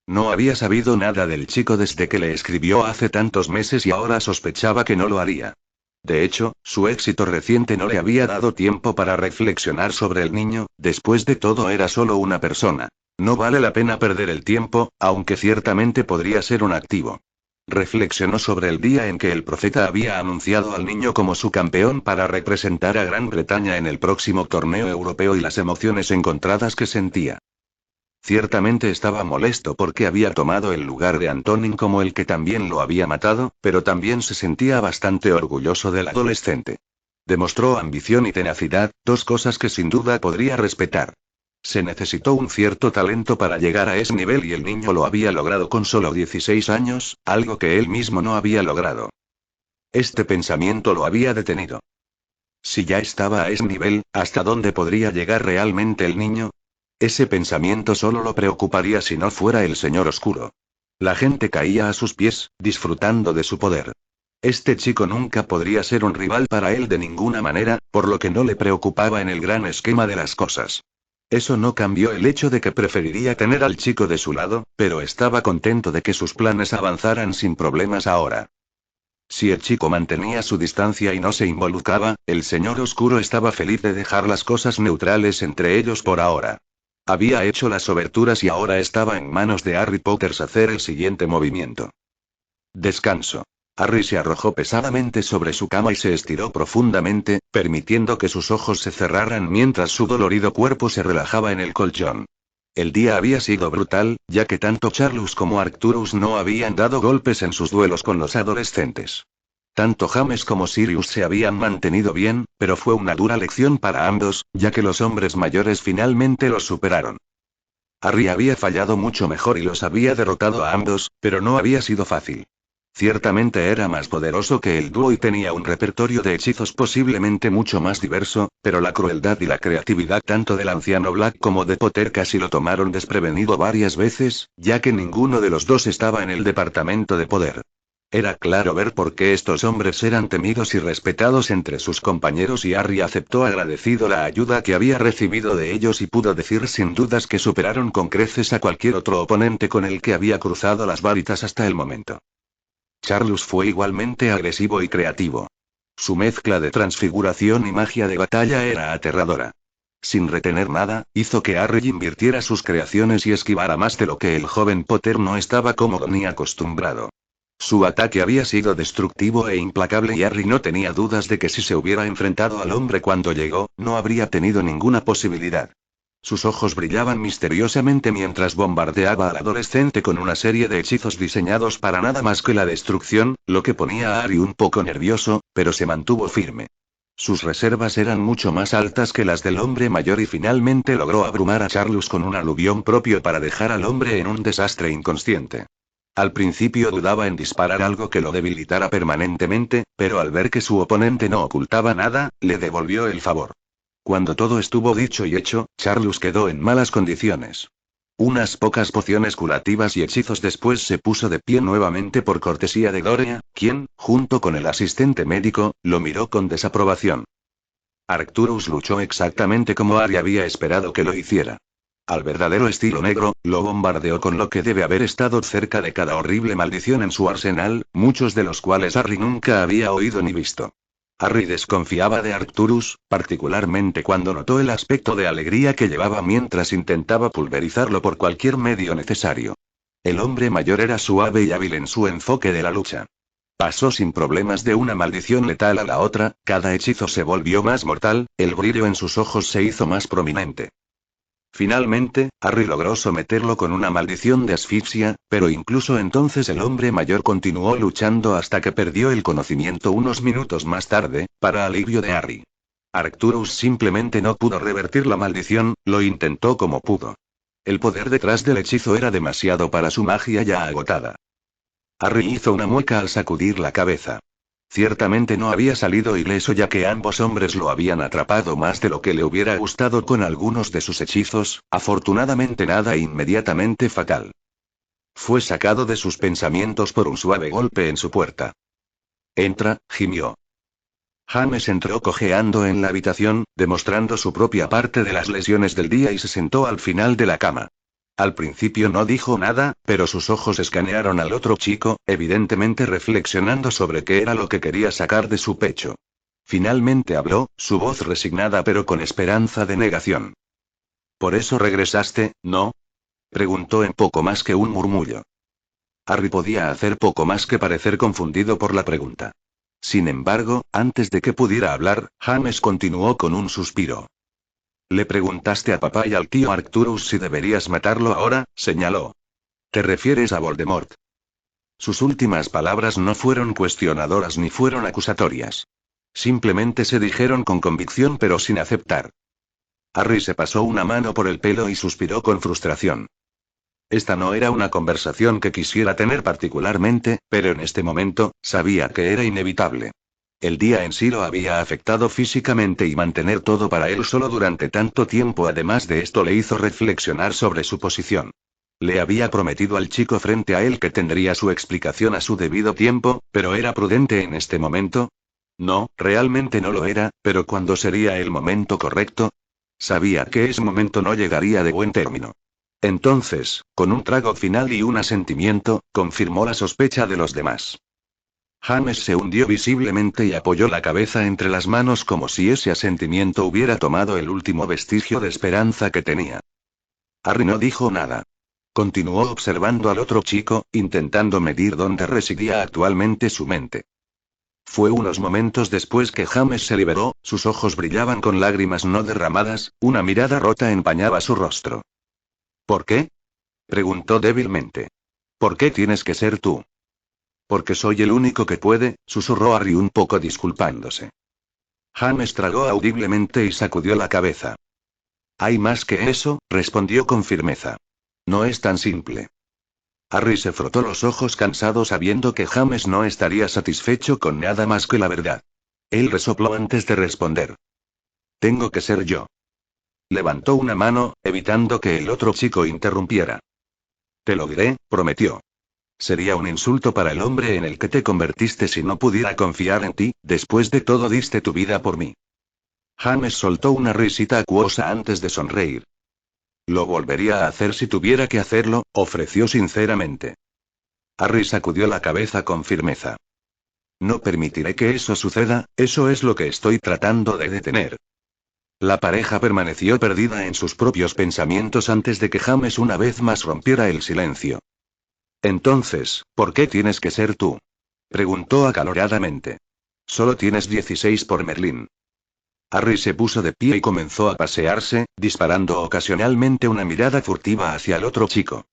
No había sabido nada del chico desde que le escribió hace tantos meses y ahora sospechaba que no lo haría. De hecho, su éxito reciente no le había dado tiempo para reflexionar sobre el niño, después de todo era solo una persona. No vale la pena perder el tiempo, aunque ciertamente podría ser un activo. Reflexionó sobre el día en que el profeta había anunciado al niño como su campeón para representar a Gran Bretaña en el próximo torneo europeo y las emociones encontradas que sentía. Ciertamente estaba molesto porque había tomado el lugar de Antonin como el que también lo había matado, pero también se sentía bastante orgulloso del adolescente. Demostró ambición y tenacidad, dos cosas que sin duda podría respetar. Se necesitó un cierto talento para llegar a ese nivel y el niño lo había logrado con solo 16 años, algo que él mismo no había logrado. Este pensamiento lo había detenido. Si ya estaba a ese nivel, ¿hasta dónde podría llegar realmente el niño? Ese pensamiento solo lo preocuparía si no fuera el Señor Oscuro. La gente caía a sus pies, disfrutando de su poder. Este chico nunca podría ser un rival para él de ninguna manera, por lo que no le preocupaba en el gran esquema de las cosas. Eso no cambió el hecho de que preferiría tener al chico de su lado, pero estaba contento de que sus planes avanzaran sin problemas ahora. Si el chico mantenía su distancia y no se involucraba, el Señor Oscuro estaba feliz de dejar las cosas neutrales entre ellos por ahora. Había hecho las oberturas y ahora estaba en manos de Harry Potter hacer el siguiente movimiento. Descanso. Harry se arrojó pesadamente sobre su cama y se estiró profundamente, permitiendo que sus ojos se cerraran mientras su dolorido cuerpo se relajaba en el colchón. El día había sido brutal, ya que tanto Charlus como Arcturus no habían dado golpes en sus duelos con los adolescentes. Tanto James como Sirius se habían mantenido bien, pero fue una dura lección para ambos, ya que los hombres mayores finalmente los superaron. Harry había fallado mucho mejor y los había derrotado a ambos, pero no había sido fácil. Ciertamente era más poderoso que el dúo y tenía un repertorio de hechizos posiblemente mucho más diverso, pero la crueldad y la creatividad tanto del anciano Black como de Potter casi lo tomaron desprevenido varias veces, ya que ninguno de los dos estaba en el departamento de poder. Era claro ver por qué estos hombres eran temidos y respetados entre sus compañeros y Harry aceptó agradecido la ayuda que había recibido de ellos y pudo decir sin dudas que superaron con creces a cualquier otro oponente con el que había cruzado las varitas hasta el momento. Charlus fue igualmente agresivo y creativo. Su mezcla de transfiguración y magia de batalla era aterradora. Sin retener nada, hizo que Harry invirtiera sus creaciones y esquivara más de lo que el joven Potter no estaba cómodo ni acostumbrado. Su ataque había sido destructivo e implacable y Harry no tenía dudas de que si se hubiera enfrentado al hombre cuando llegó, no habría tenido ninguna posibilidad. Sus ojos brillaban misteriosamente mientras bombardeaba al adolescente con una serie de hechizos diseñados para nada más que la destrucción, lo que ponía a Harry un poco nervioso, pero se mantuvo firme. Sus reservas eran mucho más altas que las del hombre mayor y finalmente logró abrumar a Charlus con un aluvión propio para dejar al hombre en un desastre inconsciente. Al principio dudaba en disparar algo que lo debilitara permanentemente, pero al ver que su oponente no ocultaba nada, le devolvió el favor. Cuando todo estuvo dicho y hecho, Charlus quedó en malas condiciones. Unas pocas pociones curativas y hechizos después se puso de pie nuevamente por cortesía de Dorea, quien, junto con el asistente médico, lo miró con desaprobación. Arcturus luchó exactamente como Harry había esperado que lo hiciera. Al verdadero estilo negro, lo bombardeó con lo que debe haber estado cerca de cada horrible maldición en su arsenal, muchos de los cuales Harry nunca había oído ni visto. Harry desconfiaba de Arcturus, particularmente cuando notó el aspecto de alegría que llevaba mientras intentaba pulverizarlo por cualquier medio necesario. El hombre mayor era suave y hábil en su enfoque de la lucha. Pasó sin problemas de una maldición letal a la otra, cada hechizo se volvió más mortal, el brillo en sus ojos se hizo más prominente. Finalmente, Harry logró someterlo con una maldición de asfixia, pero incluso entonces el hombre mayor continuó luchando hasta que perdió el conocimiento unos minutos más tarde, para alivio de Harry. Arcturus simplemente no pudo revertir la maldición, lo intentó como pudo. El poder detrás del hechizo era demasiado para su magia ya agotada. Harry hizo una mueca al sacudir la cabeza. Ciertamente no había salido ileso ya que ambos hombres lo habían atrapado más de lo que le hubiera gustado con algunos de sus hechizos, afortunadamente nada inmediatamente fatal. Fue sacado de sus pensamientos por un suave golpe en su puerta. Entra, gimió. James entró cojeando en la habitación, demostrando su propia parte de las lesiones del día y se sentó al final de la cama. Al principio no dijo nada, pero sus ojos escanearon al otro chico, evidentemente reflexionando sobre qué era lo que quería sacar de su pecho. Finalmente habló, su voz resignada pero con esperanza de negación. ¿Por eso regresaste, no? Preguntó en poco más que un murmullo. Harry podía hacer poco más que parecer confundido por la pregunta. Sin embargo, antes de que pudiera hablar, James continuó con un suspiro. Le preguntaste a papá y al tío Arcturus si deberías matarlo ahora, señaló. ¿Te refieres a Voldemort? Sus últimas palabras no fueron cuestionadoras ni fueron acusatorias. Simplemente se dijeron con convicción pero sin aceptar. Harry se pasó una mano por el pelo y suspiró con frustración. Esta no era una conversación que quisiera tener particularmente, pero en este momento, sabía que era inevitable. El día en sí lo había afectado físicamente y mantener todo para él solo durante tanto tiempo además de esto le hizo reflexionar sobre su posición. Le había prometido al chico frente a él que tendría su explicación a su debido tiempo, pero ¿era prudente en este momento? No, realmente no lo era, pero ¿cuándo sería el momento correcto? Sabía que ese momento no llegaría de buen término. Entonces, con un trago final y un asentimiento, confirmó la sospecha de los demás. James se hundió visiblemente y apoyó la cabeza entre las manos como si ese asentimiento hubiera tomado el último vestigio de esperanza que tenía. Harry no dijo nada. Continuó observando al otro chico, intentando medir dónde residía actualmente su mente. Fue unos momentos después que James se liberó, sus ojos brillaban con lágrimas no derramadas, una mirada rota empañaba su rostro. ¿Por qué? Preguntó débilmente. ¿Por qué tienes que ser tú? Porque soy el único que puede, susurró Harry un poco disculpándose. James tragó audiblemente y sacudió la cabeza. Hay más que eso, respondió con firmeza. No es tan simple. Harry se frotó los ojos cansado sabiendo que James no estaría satisfecho con nada más que la verdad. Él resopló antes de responder. Tengo que ser yo. Levantó una mano, evitando que el otro chico interrumpiera. Te lo diré, prometió. Sería un insulto para el hombre en el que te convertiste si no pudiera confiar en ti, después de todo diste tu vida por mí. James soltó una risita acuosa antes de sonreír. Lo volvería a hacer si tuviera que hacerlo, ofreció sinceramente. Harry sacudió la cabeza con firmeza. No permitiré que eso suceda, eso es lo que estoy tratando de detener. La pareja permaneció perdida en sus propios pensamientos antes de que James una vez más rompiera el silencio. Entonces, ¿por qué tienes que ser tú? Preguntó acaloradamente. Solo tienes 16 por Merlín. Harry se puso de pie y comenzó a pasearse, disparando ocasionalmente una mirada furtiva hacia el otro chico.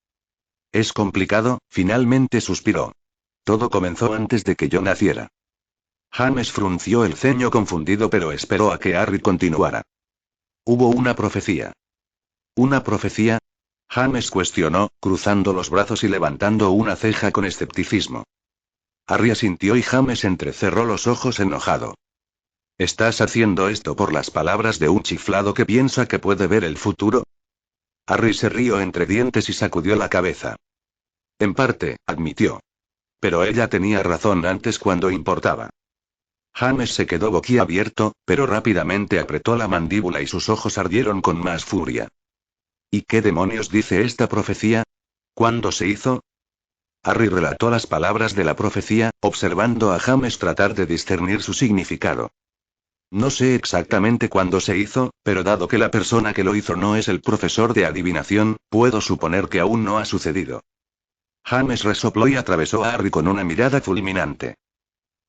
Es complicado, finalmente suspiró. Todo comenzó antes de que yo naciera. James frunció el ceño confundido pero esperó a que Harry continuara. Hubo una profecía. ¿Una profecía? James cuestionó, cruzando los brazos y levantando una ceja con escepticismo. Harry asintió y James entrecerró los ojos enojado. ¿Estás haciendo esto por las palabras de un chiflado que piensa que puede ver el futuro? Harry se rió entre dientes y sacudió la cabeza. En parte, admitió. Pero ella tenía razón antes cuando importaba. James se quedó boquiabierto, pero rápidamente apretó la mandíbula y sus ojos ardieron con más furia. ¿Y qué demonios dice esta profecía? ¿Cuándo se hizo? Harry relató las palabras de la profecía, observando a James tratar de discernir su significado. No sé exactamente cuándo se hizo, pero dado que la persona que lo hizo no es el profesor de adivinación, puedo suponer que aún no ha sucedido. James resopló y atravesó a Harry con una mirada fulminante.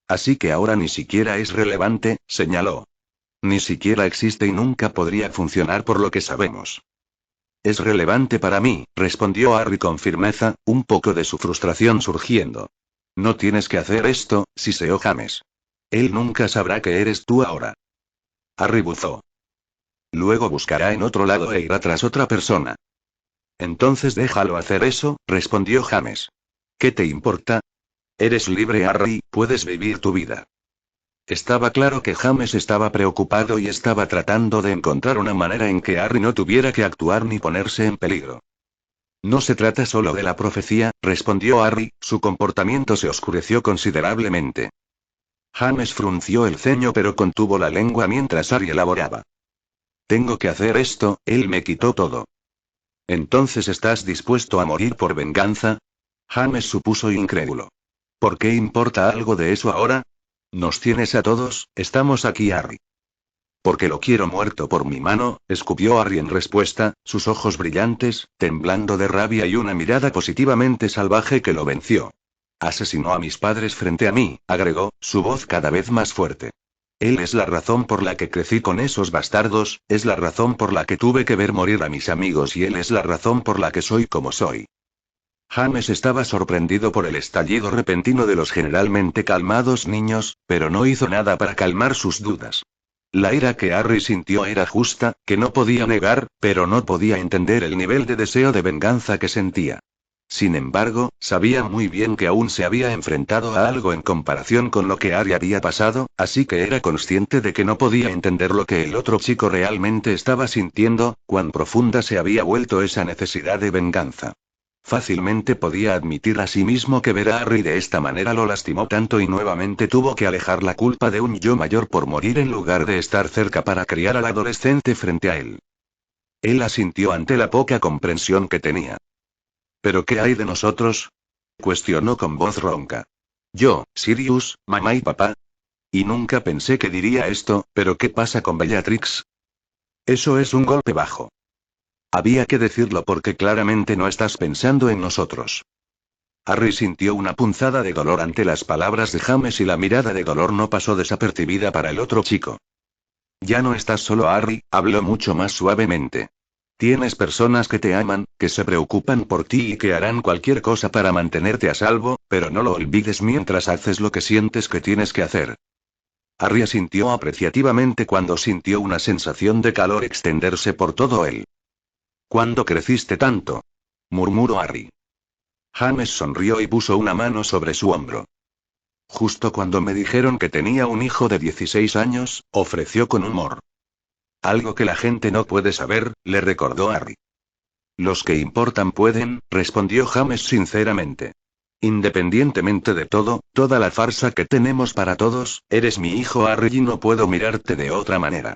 Así que ahora ni siquiera es relevante, señaló. Ni siquiera existe y nunca podría funcionar por lo que sabemos. Es relevante para mí, respondió Harry con firmeza, un poco de su frustración surgiendo. No tienes que hacer esto, siseó James. Él nunca sabrá que eres tú ahora. Harry buzó. Luego buscará en otro lado e irá tras otra persona. Entonces déjalo hacer eso, respondió James. ¿Qué te importa? Eres libre, Harry, puedes vivir tu vida. Estaba claro que James estaba preocupado y estaba tratando de encontrar una manera en que Harry no tuviera que actuar ni ponerse en peligro. No se trata solo de la profecía, respondió Harry, su comportamiento se oscureció considerablemente. James frunció el ceño pero contuvo la lengua mientras Harry elaboraba. Tengo que hacer esto, él me quitó todo. ¿Entonces estás dispuesto a morir por venganza? James supuso incrédulo. ¿Por qué importa algo de eso ahora? Nos tienes a todos, estamos aquí, Harry. Porque lo quiero muerto por mi mano, escupió Harry en respuesta, sus ojos brillantes, temblando de rabia y una mirada positivamente salvaje que lo venció. Asesinó a mis padres frente a mí, agregó, su voz cada vez más fuerte. Él es la razón por la que crecí con esos bastardos, es la razón por la que tuve que ver morir a mis amigos y él es la razón por la que soy como soy. James estaba sorprendido por el estallido repentino de los generalmente calmados niños, pero no hizo nada para calmar sus dudas. La ira que Harry sintió era justa, que no podía negar, pero no podía entender el nivel de deseo de venganza que sentía. Sin embargo, sabía muy bien que aún se había enfrentado a algo en comparación con lo que Harry había pasado, así que era consciente de que no podía entender lo que el otro chico realmente estaba sintiendo, cuán profunda se había vuelto esa necesidad de venganza. Fácilmente podía admitir a sí mismo que ver a Harry de esta manera lo lastimó tanto y nuevamente tuvo que alejar la culpa de un yo mayor por morir en lugar de estar cerca para criar al adolescente frente a él. Él asintió ante la poca comprensión que tenía. ¿Pero qué hay de nosotros? Cuestionó con voz ronca. Yo, Sirius, mamá y papá. Y nunca pensé que diría esto, pero ¿qué pasa con Bellatrix? Eso es un golpe bajo. Había que decirlo porque claramente no estás pensando en nosotros. Harry sintió una punzada de dolor ante las palabras de James y la mirada de dolor no pasó desapercibida para el otro chico. Ya no estás solo, Harry, habló mucho más suavemente. Tienes personas que te aman, que se preocupan por ti y que harán cualquier cosa para mantenerte a salvo, pero no lo olvides mientras haces lo que sientes que tienes que hacer. Harry asintió apreciativamente cuando sintió una sensación de calor extenderse por todo él. ¿Cuándo creciste tanto? Murmuró Harry. James sonrió y puso una mano sobre su hombro. Justo cuando me dijeron que tenía un hijo de 16 años, ofreció con humor. Algo que la gente no puede saber, le recordó Harry. Los que importan pueden, respondió James sinceramente. Independientemente de todo, toda la farsa que tenemos para todos, eres mi hijo Harry y no puedo mirarte de otra manera.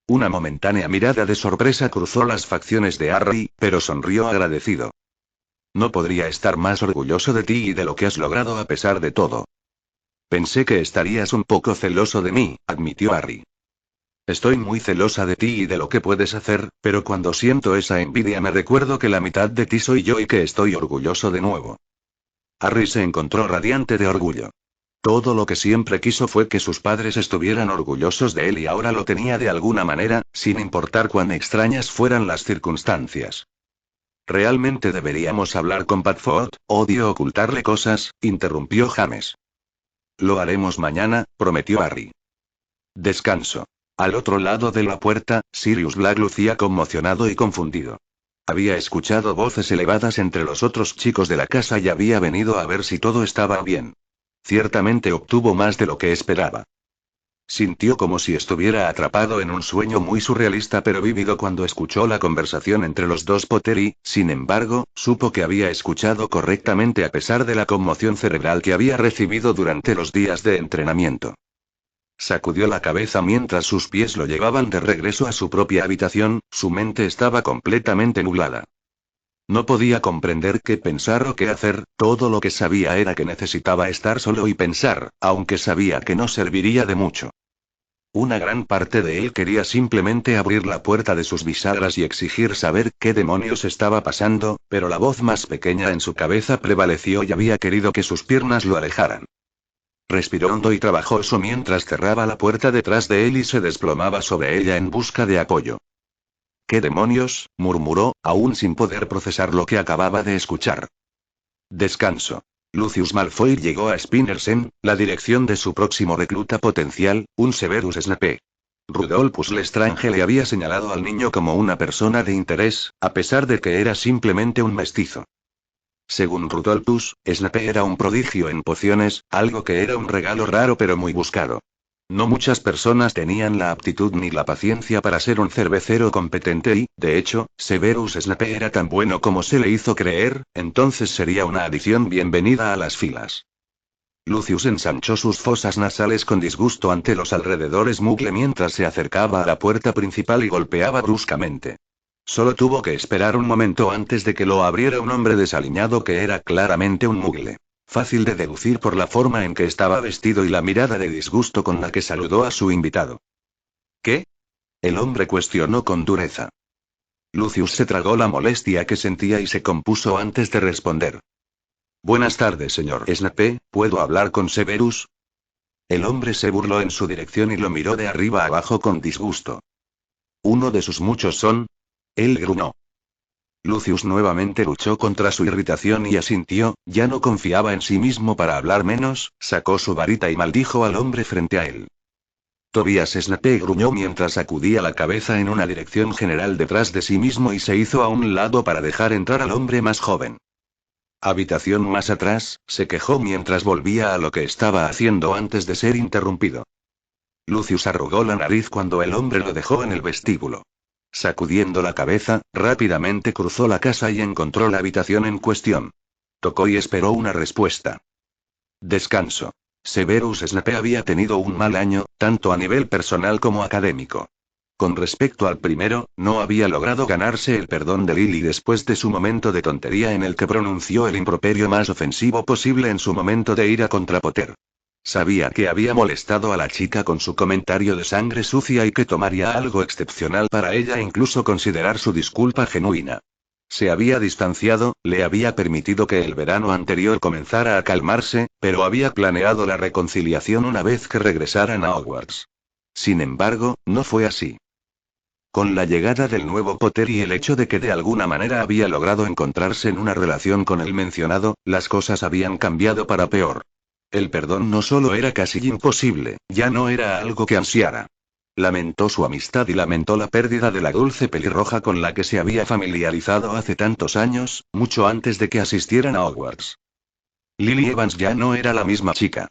Una momentánea mirada de sorpresa cruzó las facciones de Harry, pero sonrió agradecido. No podría estar más orgulloso de ti y de lo que has logrado a pesar de todo. Pensé que estarías un poco celoso de mí, admitió Harry. Estoy muy celosa de ti y de lo que puedes hacer, pero cuando siento esa envidia me recuerdo que la mitad de ti soy yo y que estoy orgulloso de nuevo. Harry se encontró radiante de orgullo. Todo lo que siempre quiso fue que sus padres estuvieran orgullosos de él y ahora lo tenía de alguna manera, sin importar cuán extrañas fueran las circunstancias. Realmente deberíamos hablar con Padfoot, odio ocultarle cosas, interrumpió James. Lo haremos mañana, prometió Harry. Descanso. Al otro lado de la puerta, Sirius Black lucía conmocionado y confundido. Había escuchado voces elevadas entre los otros chicos de la casa y había venido a ver si todo estaba bien. Ciertamente obtuvo más de lo que esperaba. Sintió como si estuviera atrapado en un sueño muy surrealista pero vívido cuando escuchó la conversación entre los dos Potter y, sin embargo, supo que había escuchado correctamente a pesar de la conmoción cerebral que había recibido durante los días de entrenamiento. Sacudió la cabeza mientras sus pies lo llevaban de regreso a su propia habitación, su mente estaba completamente nublada. No podía comprender qué pensar o qué hacer, todo lo que sabía era que necesitaba estar solo y pensar, aunque sabía que no serviría de mucho. Una gran parte de él quería simplemente abrir la puerta de sus bisagras y exigir saber qué demonios estaba pasando, pero la voz más pequeña en su cabeza prevaleció y había querido que sus piernas lo alejaran. Respiró hondo y trabajoso mientras cerraba la puerta detrás de él y se desplomaba sobre ella en busca de apoyo. ¿Qué demonios?, murmuró, aún sin poder procesar lo que acababa de escuchar. Descanso. Lucius Malfoy llegó a Spinnersen, la dirección de su próximo recluta potencial, un Severus Snape. Rudolphus Lestrange le había señalado al niño como una persona de interés, a pesar de que era simplemente un mestizo. Según Rudolphus, Snape era un prodigio en pociones, algo que era un regalo raro pero muy buscado. No muchas personas tenían la aptitud ni la paciencia para ser un cervecero competente y, de hecho, Severus Snape era tan bueno como se le hizo creer, entonces sería una adición bienvenida a las filas. Lucius ensanchó sus fosas nasales con disgusto ante los alrededores mugle mientras se acercaba a la puerta principal y golpeaba bruscamente. Solo tuvo que esperar un momento antes de que lo abriera un hombre desaliñado que era claramente un mugle. Fácil de deducir por la forma en que estaba vestido y la mirada de disgusto con la que saludó a su invitado. ¿Qué? El hombre cuestionó con dureza. Lucius se tragó la molestia que sentía y se compuso antes de responder. Buenas tardes, señor Snape, ¿puedo hablar con Severus? El hombre se burló en su dirección y lo miró de arriba abajo con disgusto. ¿Uno de sus muchos son? Él gruñó. Lucius nuevamente luchó contra su irritación y asintió, ya no confiaba en sí mismo para hablar menos, sacó su varita y maldijo al hombre frente a él. Tobias Snape gruñó mientras sacudía la cabeza en una dirección general detrás de sí mismo y se hizo a un lado para dejar entrar al hombre más joven. Habitación más atrás, se quejó mientras volvía a lo que estaba haciendo antes de ser interrumpido. Lucius arrugó la nariz cuando el hombre lo dejó en el vestíbulo. Sacudiendo la cabeza, rápidamente cruzó la casa y encontró la habitación en cuestión. Tocó y esperó una respuesta. Descanso. Severus Snape había tenido un mal año, tanto a nivel personal como académico. Con respecto al primero, no había logrado ganarse el perdón de Lily después de su momento de tontería en el que pronunció el improperio más ofensivo posible en su momento de ira contra Potter. Sabía que había molestado a la chica con su comentario de sangre sucia y que tomaría algo excepcional para ella incluso considerar su disculpa genuina. Se había distanciado, le había permitido que el verano anterior comenzara a calmarse, pero había planeado la reconciliación una vez que regresaran a Hogwarts. Sin embargo, no fue así. Con la llegada del nuevo Potter y el hecho de que de alguna manera había logrado encontrarse en una relación con el mencionado, las cosas habían cambiado para peor. El perdón no solo era casi imposible, ya no era algo que ansiara. Lamentó su amistad y lamentó la pérdida de la dulce pelirroja con la que se había familiarizado hace tantos años, mucho antes de que asistieran a Hogwarts. Lily Evans ya no era la misma chica.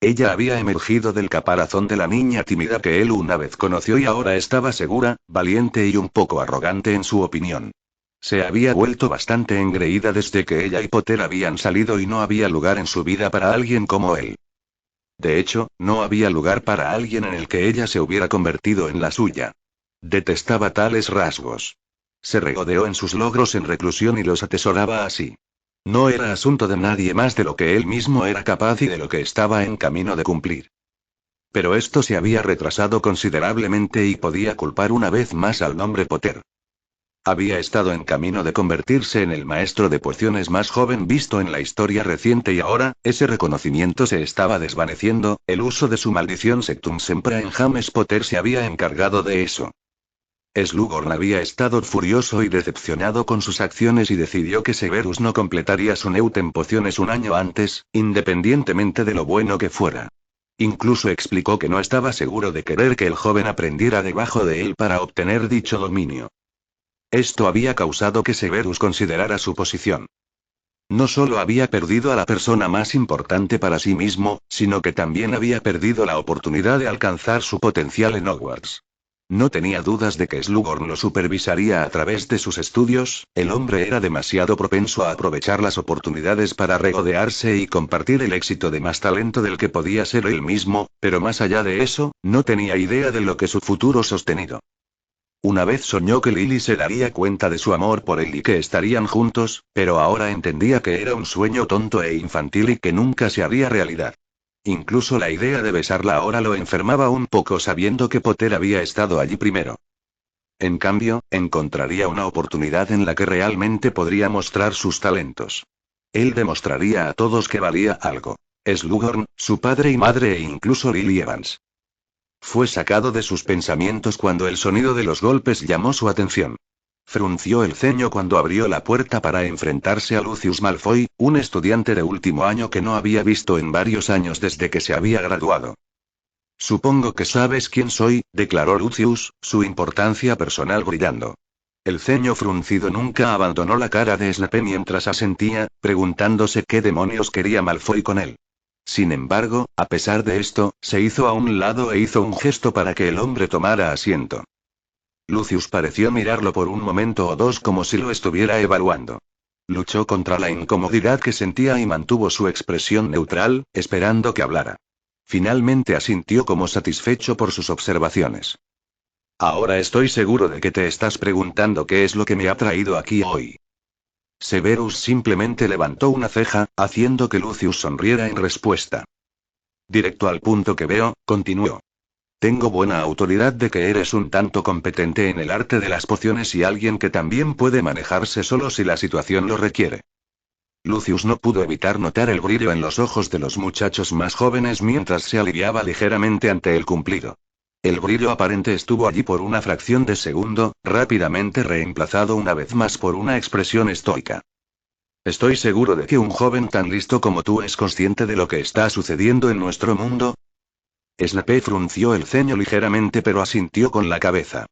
Ella había emergido del caparazón de la niña tímida que él una vez conoció y ahora estaba segura, valiente y un poco arrogante en su opinión. Se había vuelto bastante engreída desde que ella y Potter habían salido y no había lugar en su vida para alguien como él. De hecho, no había lugar para alguien en el que ella se hubiera convertido en la suya. Detestaba tales rasgos. Se regodeó en sus logros en reclusión y los atesoraba así. No era asunto de nadie más de lo que él mismo era capaz y de lo que estaba en camino de cumplir. Pero esto se había retrasado considerablemente y podía culpar una vez más al nombre Potter. Había estado en camino de convertirse en el maestro de pociones más joven visto en la historia reciente y ahora, ese reconocimiento se estaba desvaneciendo. El uso de su maldición Sectum Sempra en James Potter se había encargado de eso. Slughorn había estado furioso y decepcionado con sus acciones y decidió que Severus no completaría su Neut en pociones un año antes, independientemente de lo bueno que fuera. Incluso explicó que no estaba seguro de querer que el joven aprendiera debajo de él para obtener dicho dominio. Esto había causado que Severus considerara su posición. No solo había perdido a la persona más importante para sí mismo, sino que también había perdido la oportunidad de alcanzar su potencial en Hogwarts. No tenía dudas de que Slughorn lo supervisaría a través de sus estudios. El hombre era demasiado propenso a aprovechar las oportunidades para regodearse y compartir el éxito de más talento del que podía ser él mismo, pero más allá de eso, no tenía idea de lo que su futuro sostenido. Una vez soñó que Lily se daría cuenta de su amor por él y que estarían juntos, pero ahora entendía que era un sueño tonto e infantil y que nunca se haría realidad. Incluso la idea de besarla ahora lo enfermaba un poco sabiendo que Potter había estado allí primero. En cambio, encontraría una oportunidad en la que realmente podría mostrar sus talentos. Él demostraría a todos que valía algo. Slughorn, su padre y madre e incluso Lily Evans. Fue sacado de sus pensamientos cuando el sonido de los golpes llamó su atención. Frunció el ceño cuando abrió la puerta para enfrentarse a Lucius Malfoy, un estudiante de último año que no había visto en varios años desde que se había graduado. Supongo que sabes quién soy, declaró Lucius, su importancia personal brillando. El ceño fruncido nunca abandonó la cara de Snape mientras asentía, preguntándose qué demonios quería Malfoy con él. Sin embargo, a pesar de esto, se hizo a un lado e hizo un gesto para que el hombre tomara asiento. Lucius pareció mirarlo por un momento o dos como si lo estuviera evaluando. Luchó contra la incomodidad que sentía y mantuvo su expresión neutral, esperando que hablara. Finalmente asintió como satisfecho por sus observaciones. Ahora estoy seguro de que te estás preguntando qué es lo que me ha traído aquí hoy. Severus simplemente levantó una ceja, haciendo que Lucius sonriera en respuesta. Directo al punto que veo, continuó. Tengo buena autoridad de que eres un tanto competente en el arte de las pociones y alguien que también puede manejarse solo si la situación lo requiere. Lucius no pudo evitar notar el brillo en los ojos de los muchachos más jóvenes mientras se aliviaba ligeramente ante el cumplido. El brillo aparente estuvo allí por una fracción de segundo, rápidamente reemplazado una vez más por una expresión estoica. Estoy seguro de que un joven tan listo como tú es consciente de lo que está sucediendo en nuestro mundo. Snape frunció el ceño ligeramente pero asintió con la cabeza.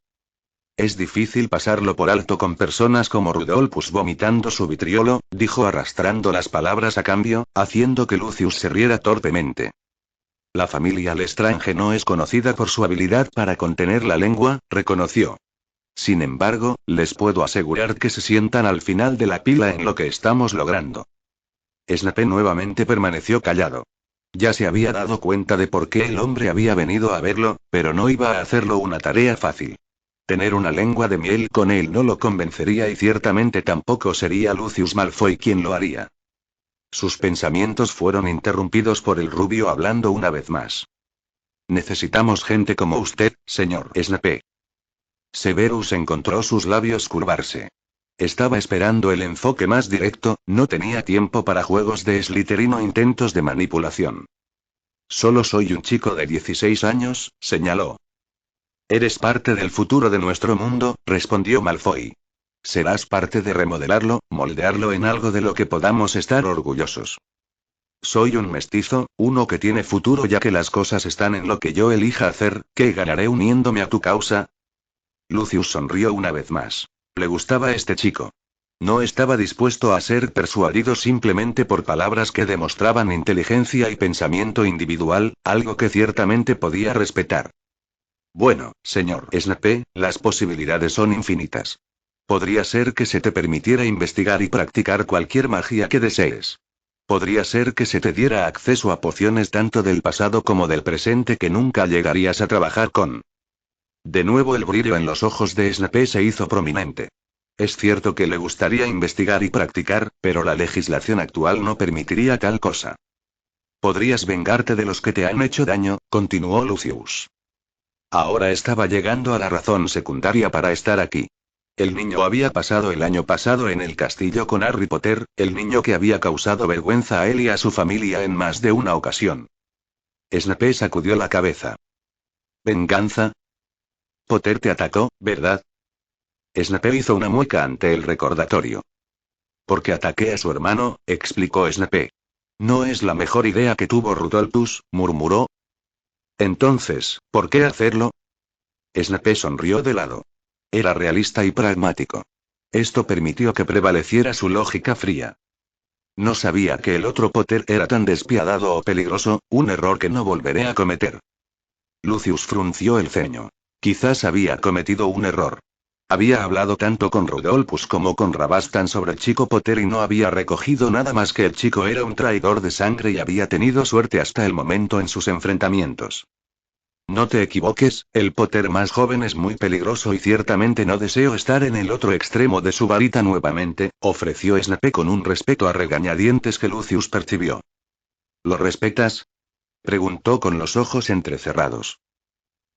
Es difícil pasarlo por alto con personas como Rudolphus vomitando su vitriolo, dijo arrastrando las palabras a cambio, haciendo que Lucius se riera torpemente. La familia Lestrange no es conocida por su habilidad para contener la lengua, reconoció. Sin embargo, les puedo asegurar que se sientan al final de la pila en lo que estamos logrando. Snape nuevamente permaneció callado. Ya se había dado cuenta de por qué el hombre había venido a verlo, pero no iba a hacerlo una tarea fácil. Tener una lengua de miel con él no lo convencería y ciertamente tampoco sería Lucius Malfoy quien lo haría. Sus pensamientos fueron interrumpidos por el rubio hablando una vez más. Necesitamos gente como usted, señor Snape. Severus encontró sus labios curvarse. Estaba esperando el enfoque más directo, no tenía tiempo para juegos de Slytherin o intentos de manipulación. Solo soy un chico de 16 años, señaló. Eres parte del futuro de nuestro mundo, respondió Malfoy. Serás parte de remodelarlo, moldearlo en algo de lo que podamos estar orgullosos. Soy un mestizo, uno que tiene futuro ya que las cosas están en lo que yo elija hacer. ¿Qué ganaré uniéndome a tu causa? Lucius sonrió una vez más. Le gustaba este chico. No estaba dispuesto a ser persuadido simplemente por palabras que demostraban inteligencia y pensamiento individual, algo que ciertamente podía respetar. Bueno, señor Snape, las posibilidades son infinitas. Podría ser que se te permitiera investigar y practicar cualquier magia que desees. Podría ser que se te diera acceso a pociones tanto del pasado como del presente que nunca llegarías a trabajar con. De nuevo el brillo en los ojos de Snape se hizo prominente. Es cierto que le gustaría investigar y practicar, pero la legislación actual no permitiría tal cosa. Podrías vengarte de los que te han hecho daño, continuó Lucius. Ahora estaba llegando a la razón secundaria para estar aquí. El niño había pasado el año pasado en el castillo con Harry Potter, el niño que había causado vergüenza a él y a su familia en más de una ocasión. Snape sacudió la cabeza. ¿Venganza? Potter te atacó, ¿verdad? Snape hizo una mueca ante el recordatorio. Porque ataqué a su hermano, explicó Snape. No es la mejor idea que tuvo Rudolphus, murmuró. Entonces, ¿por qué hacerlo? Snape sonrió de lado. Era realista y pragmático. Esto permitió que prevaleciera su lógica fría. No sabía que el otro Potter era tan despiadado o peligroso, un error que no volveré a cometer. Lucius frunció el ceño. Quizás había cometido un error. Había hablado tanto con Rudolphus como con Rabastan sobre Chico Potter y no había recogido nada más que el chico era un traidor de sangre y había tenido suerte hasta el momento en sus enfrentamientos. No te equivoques, el Potter más joven es muy peligroso y ciertamente no deseo estar en el otro extremo de su varita nuevamente, ofreció Snape con un respeto a regañadientes que Lucius percibió. ¿Lo respetas? Preguntó con los ojos entrecerrados.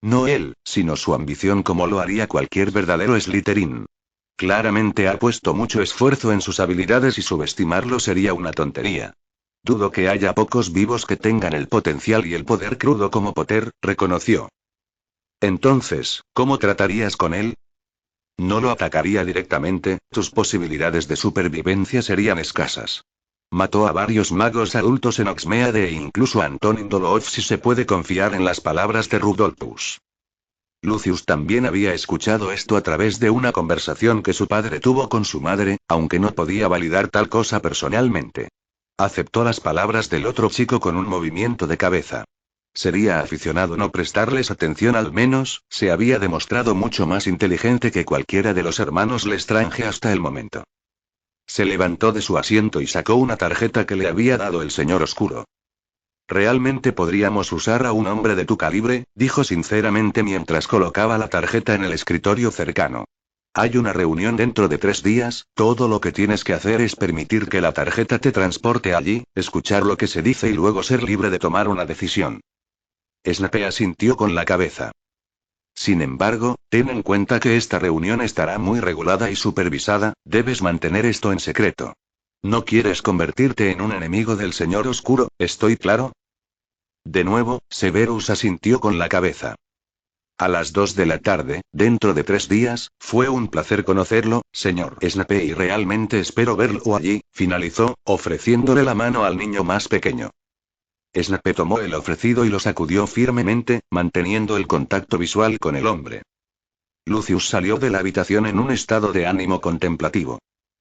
No él, sino su ambición como lo haría cualquier verdadero Slytherin. Claramente ha puesto mucho esfuerzo en sus habilidades y subestimarlo sería una tontería. Dudo que haya pocos vivos que tengan el potencial y el poder crudo como Potter, reconoció. Entonces, ¿cómo tratarías con él? No lo atacaría directamente, tus posibilidades de supervivencia serían escasas. Mató a varios magos adultos en Hogsmeade e incluso a Antonin Dolohov si se puede confiar en las palabras de Rudolphus. Lucius también había escuchado esto a través de una conversación que su padre tuvo con su madre, aunque no podía validar tal cosa personalmente. Aceptó las palabras del otro chico con un movimiento de cabeza. Sería aficionado no prestarles atención al menos, se había demostrado mucho más inteligente que cualquiera de los hermanos Lestrange hasta el momento. Se levantó de su asiento y sacó una tarjeta que le había dado el señor Oscuro. Realmente podríamos usar a un hombre de tu calibre, dijo sinceramente mientras colocaba la tarjeta en el escritorio cercano. Hay una reunión dentro de 3 días, todo lo que tienes que hacer es permitir que la tarjeta te transporte allí, escuchar lo que se dice y luego ser libre de tomar una decisión. Snape asintió con la cabeza. Sin embargo, ten en cuenta que esta reunión estará muy regulada y supervisada, debes mantener esto en secreto. No quieres convertirte en un enemigo del Señor Oscuro, ¿estoy claro? De nuevo, Severus asintió con la cabeza. A las 2 de la tarde, dentro de 3 días, fue un placer conocerlo, señor Snape y realmente espero verlo allí, finalizó, ofreciéndole la mano al niño más pequeño. Snape tomó el ofrecido y lo sacudió firmemente, manteniendo el contacto visual con el hombre. Lucius salió de la habitación en un estado de ánimo contemplativo.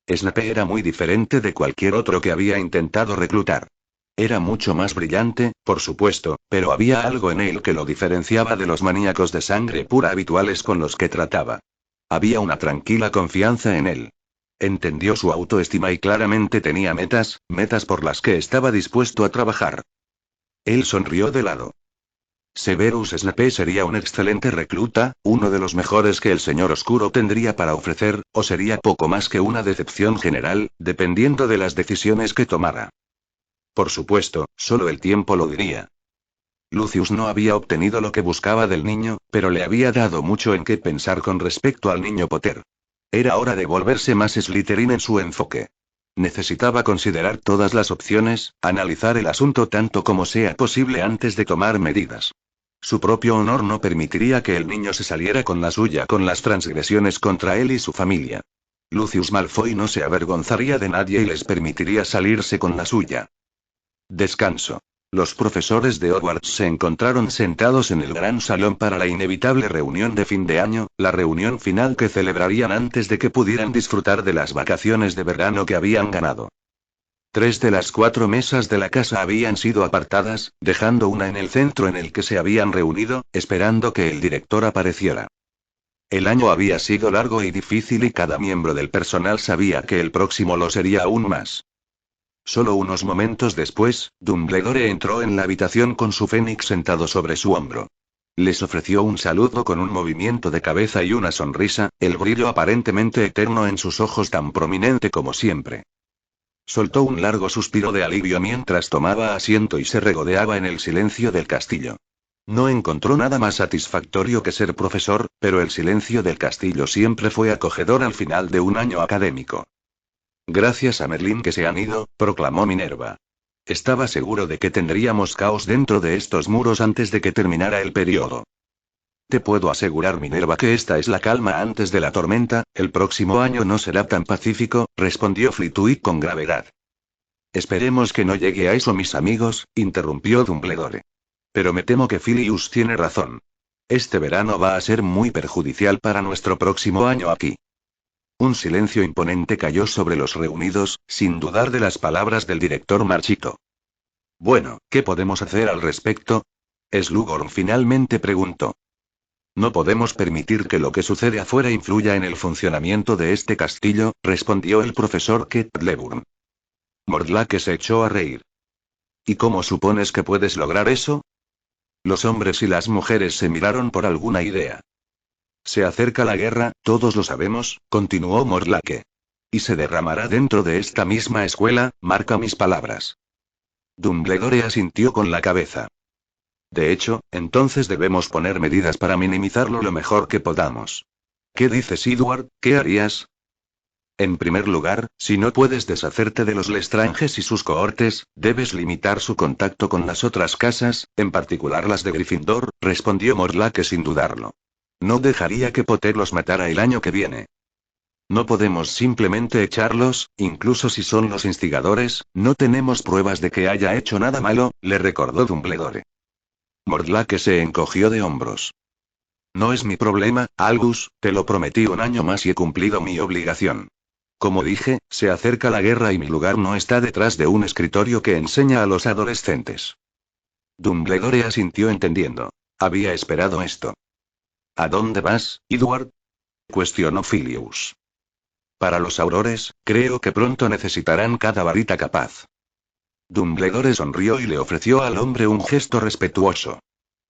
Snape era muy diferente de cualquier otro que había intentado reclutar. Era mucho más brillante, por supuesto, pero había algo en él que lo diferenciaba de los maníacos de sangre pura habituales con los que trataba. Había una tranquila confianza en él. Entendió su autoestima y claramente tenía metas por las que estaba dispuesto a trabajar. Él sonrió de lado. Severus Snape sería un excelente recluta, uno de los mejores que el Señor Oscuro tendría para ofrecer, o sería poco más que una decepción general, dependiendo de las decisiones que tomara. Por supuesto, solo el tiempo lo diría. Lucius no había obtenido lo que buscaba del niño, pero le había dado mucho en qué pensar con respecto al niño Potter. Era hora de volverse más Slytherin en su enfoque. Necesitaba considerar todas las opciones, analizar el asunto tanto como sea posible antes de tomar medidas. Su propio honor no permitiría que el niño se saliera con la suya con las transgresiones contra él y su familia. Lucius Malfoy no se avergonzaría de nadie y les permitiría salirse con la suya. Descanso. Los profesores de Hogwarts se encontraron sentados en el gran salón para la inevitable reunión de fin de año, la reunión final que celebrarían antes de que pudieran disfrutar de las vacaciones de verano que habían ganado. 3 de las 4 mesas de la casa habían sido apartadas, dejando una en el centro en el que se habían reunido, esperando que el director apareciera. El año había sido largo y difícil y cada miembro del personal sabía que el próximo lo sería aún más. Solo unos momentos después, Dumbledore entró en la habitación con su fénix sentado sobre su hombro. Les ofreció un saludo con un movimiento de cabeza y una sonrisa, el brillo aparentemente eterno en sus ojos tan prominente como siempre. Soltó un largo suspiro de alivio mientras tomaba asiento y se regodeaba en el silencio del castillo. No encontró nada más satisfactorio que ser profesor, pero el silencio del castillo siempre fue acogedor al final de un año académico. Gracias a Merlín que se han ido, proclamó Minerva. Estaba seguro de que tendríamos caos dentro de estos muros antes de que terminara el periodo. Te puedo asegurar, Minerva, que esta es la calma antes de la tormenta. El próximo año no será tan pacífico, respondió Flitwick con gravedad. Esperemos que no llegue a eso, mis amigos, interrumpió Dumbledore. Pero me temo que Filius tiene razón. Este verano va a ser muy perjudicial para nuestro próximo año aquí. Un silencio imponente cayó sobre los reunidos, sin dudar de las palabras del director marchito. Bueno, ¿qué podemos hacer al respecto? Slughorn finalmente preguntó. No podemos permitir que lo que sucede afuera influya en el funcionamiento de este castillo, respondió el profesor Kettleburn. Mordlake se echó a reír. ¿Y cómo supones que puedes lograr eso? Los hombres y las mujeres se miraron por alguna idea. Se acerca la guerra, todos lo sabemos, continuó Mordlake. Y se derramará dentro de esta misma escuela, marca mis palabras. Dumbledore asintió con la cabeza. De hecho, entonces debemos poner medidas para minimizarlo lo mejor que podamos. ¿Qué dices, Edward? ¿Qué harías? En primer lugar, si no puedes deshacerte de los Lestranges y sus cohortes, debes limitar su contacto con las otras casas, en particular las de Gryffindor, respondió Mordlake sin dudarlo. No dejaría que Potter los matara el año que viene. No podemos simplemente echarlos, incluso si son los instigadores, no tenemos pruebas de que haya hecho nada malo, le recordó Dumbledore. Mordlake se encogió de hombros. No es mi problema, Albus, te lo prometí un año más y he cumplido mi obligación. Como dije, se acerca la guerra y mi lugar no está detrás de un escritorio que enseña a los adolescentes. Dumbledore asintió entendiendo. Había esperado esto. ¿A dónde vas, Edward? Cuestionó Filius. Para los aurores, creo que pronto necesitarán cada varita capaz. Dumbledore sonrió y le ofreció al hombre un gesto respetuoso.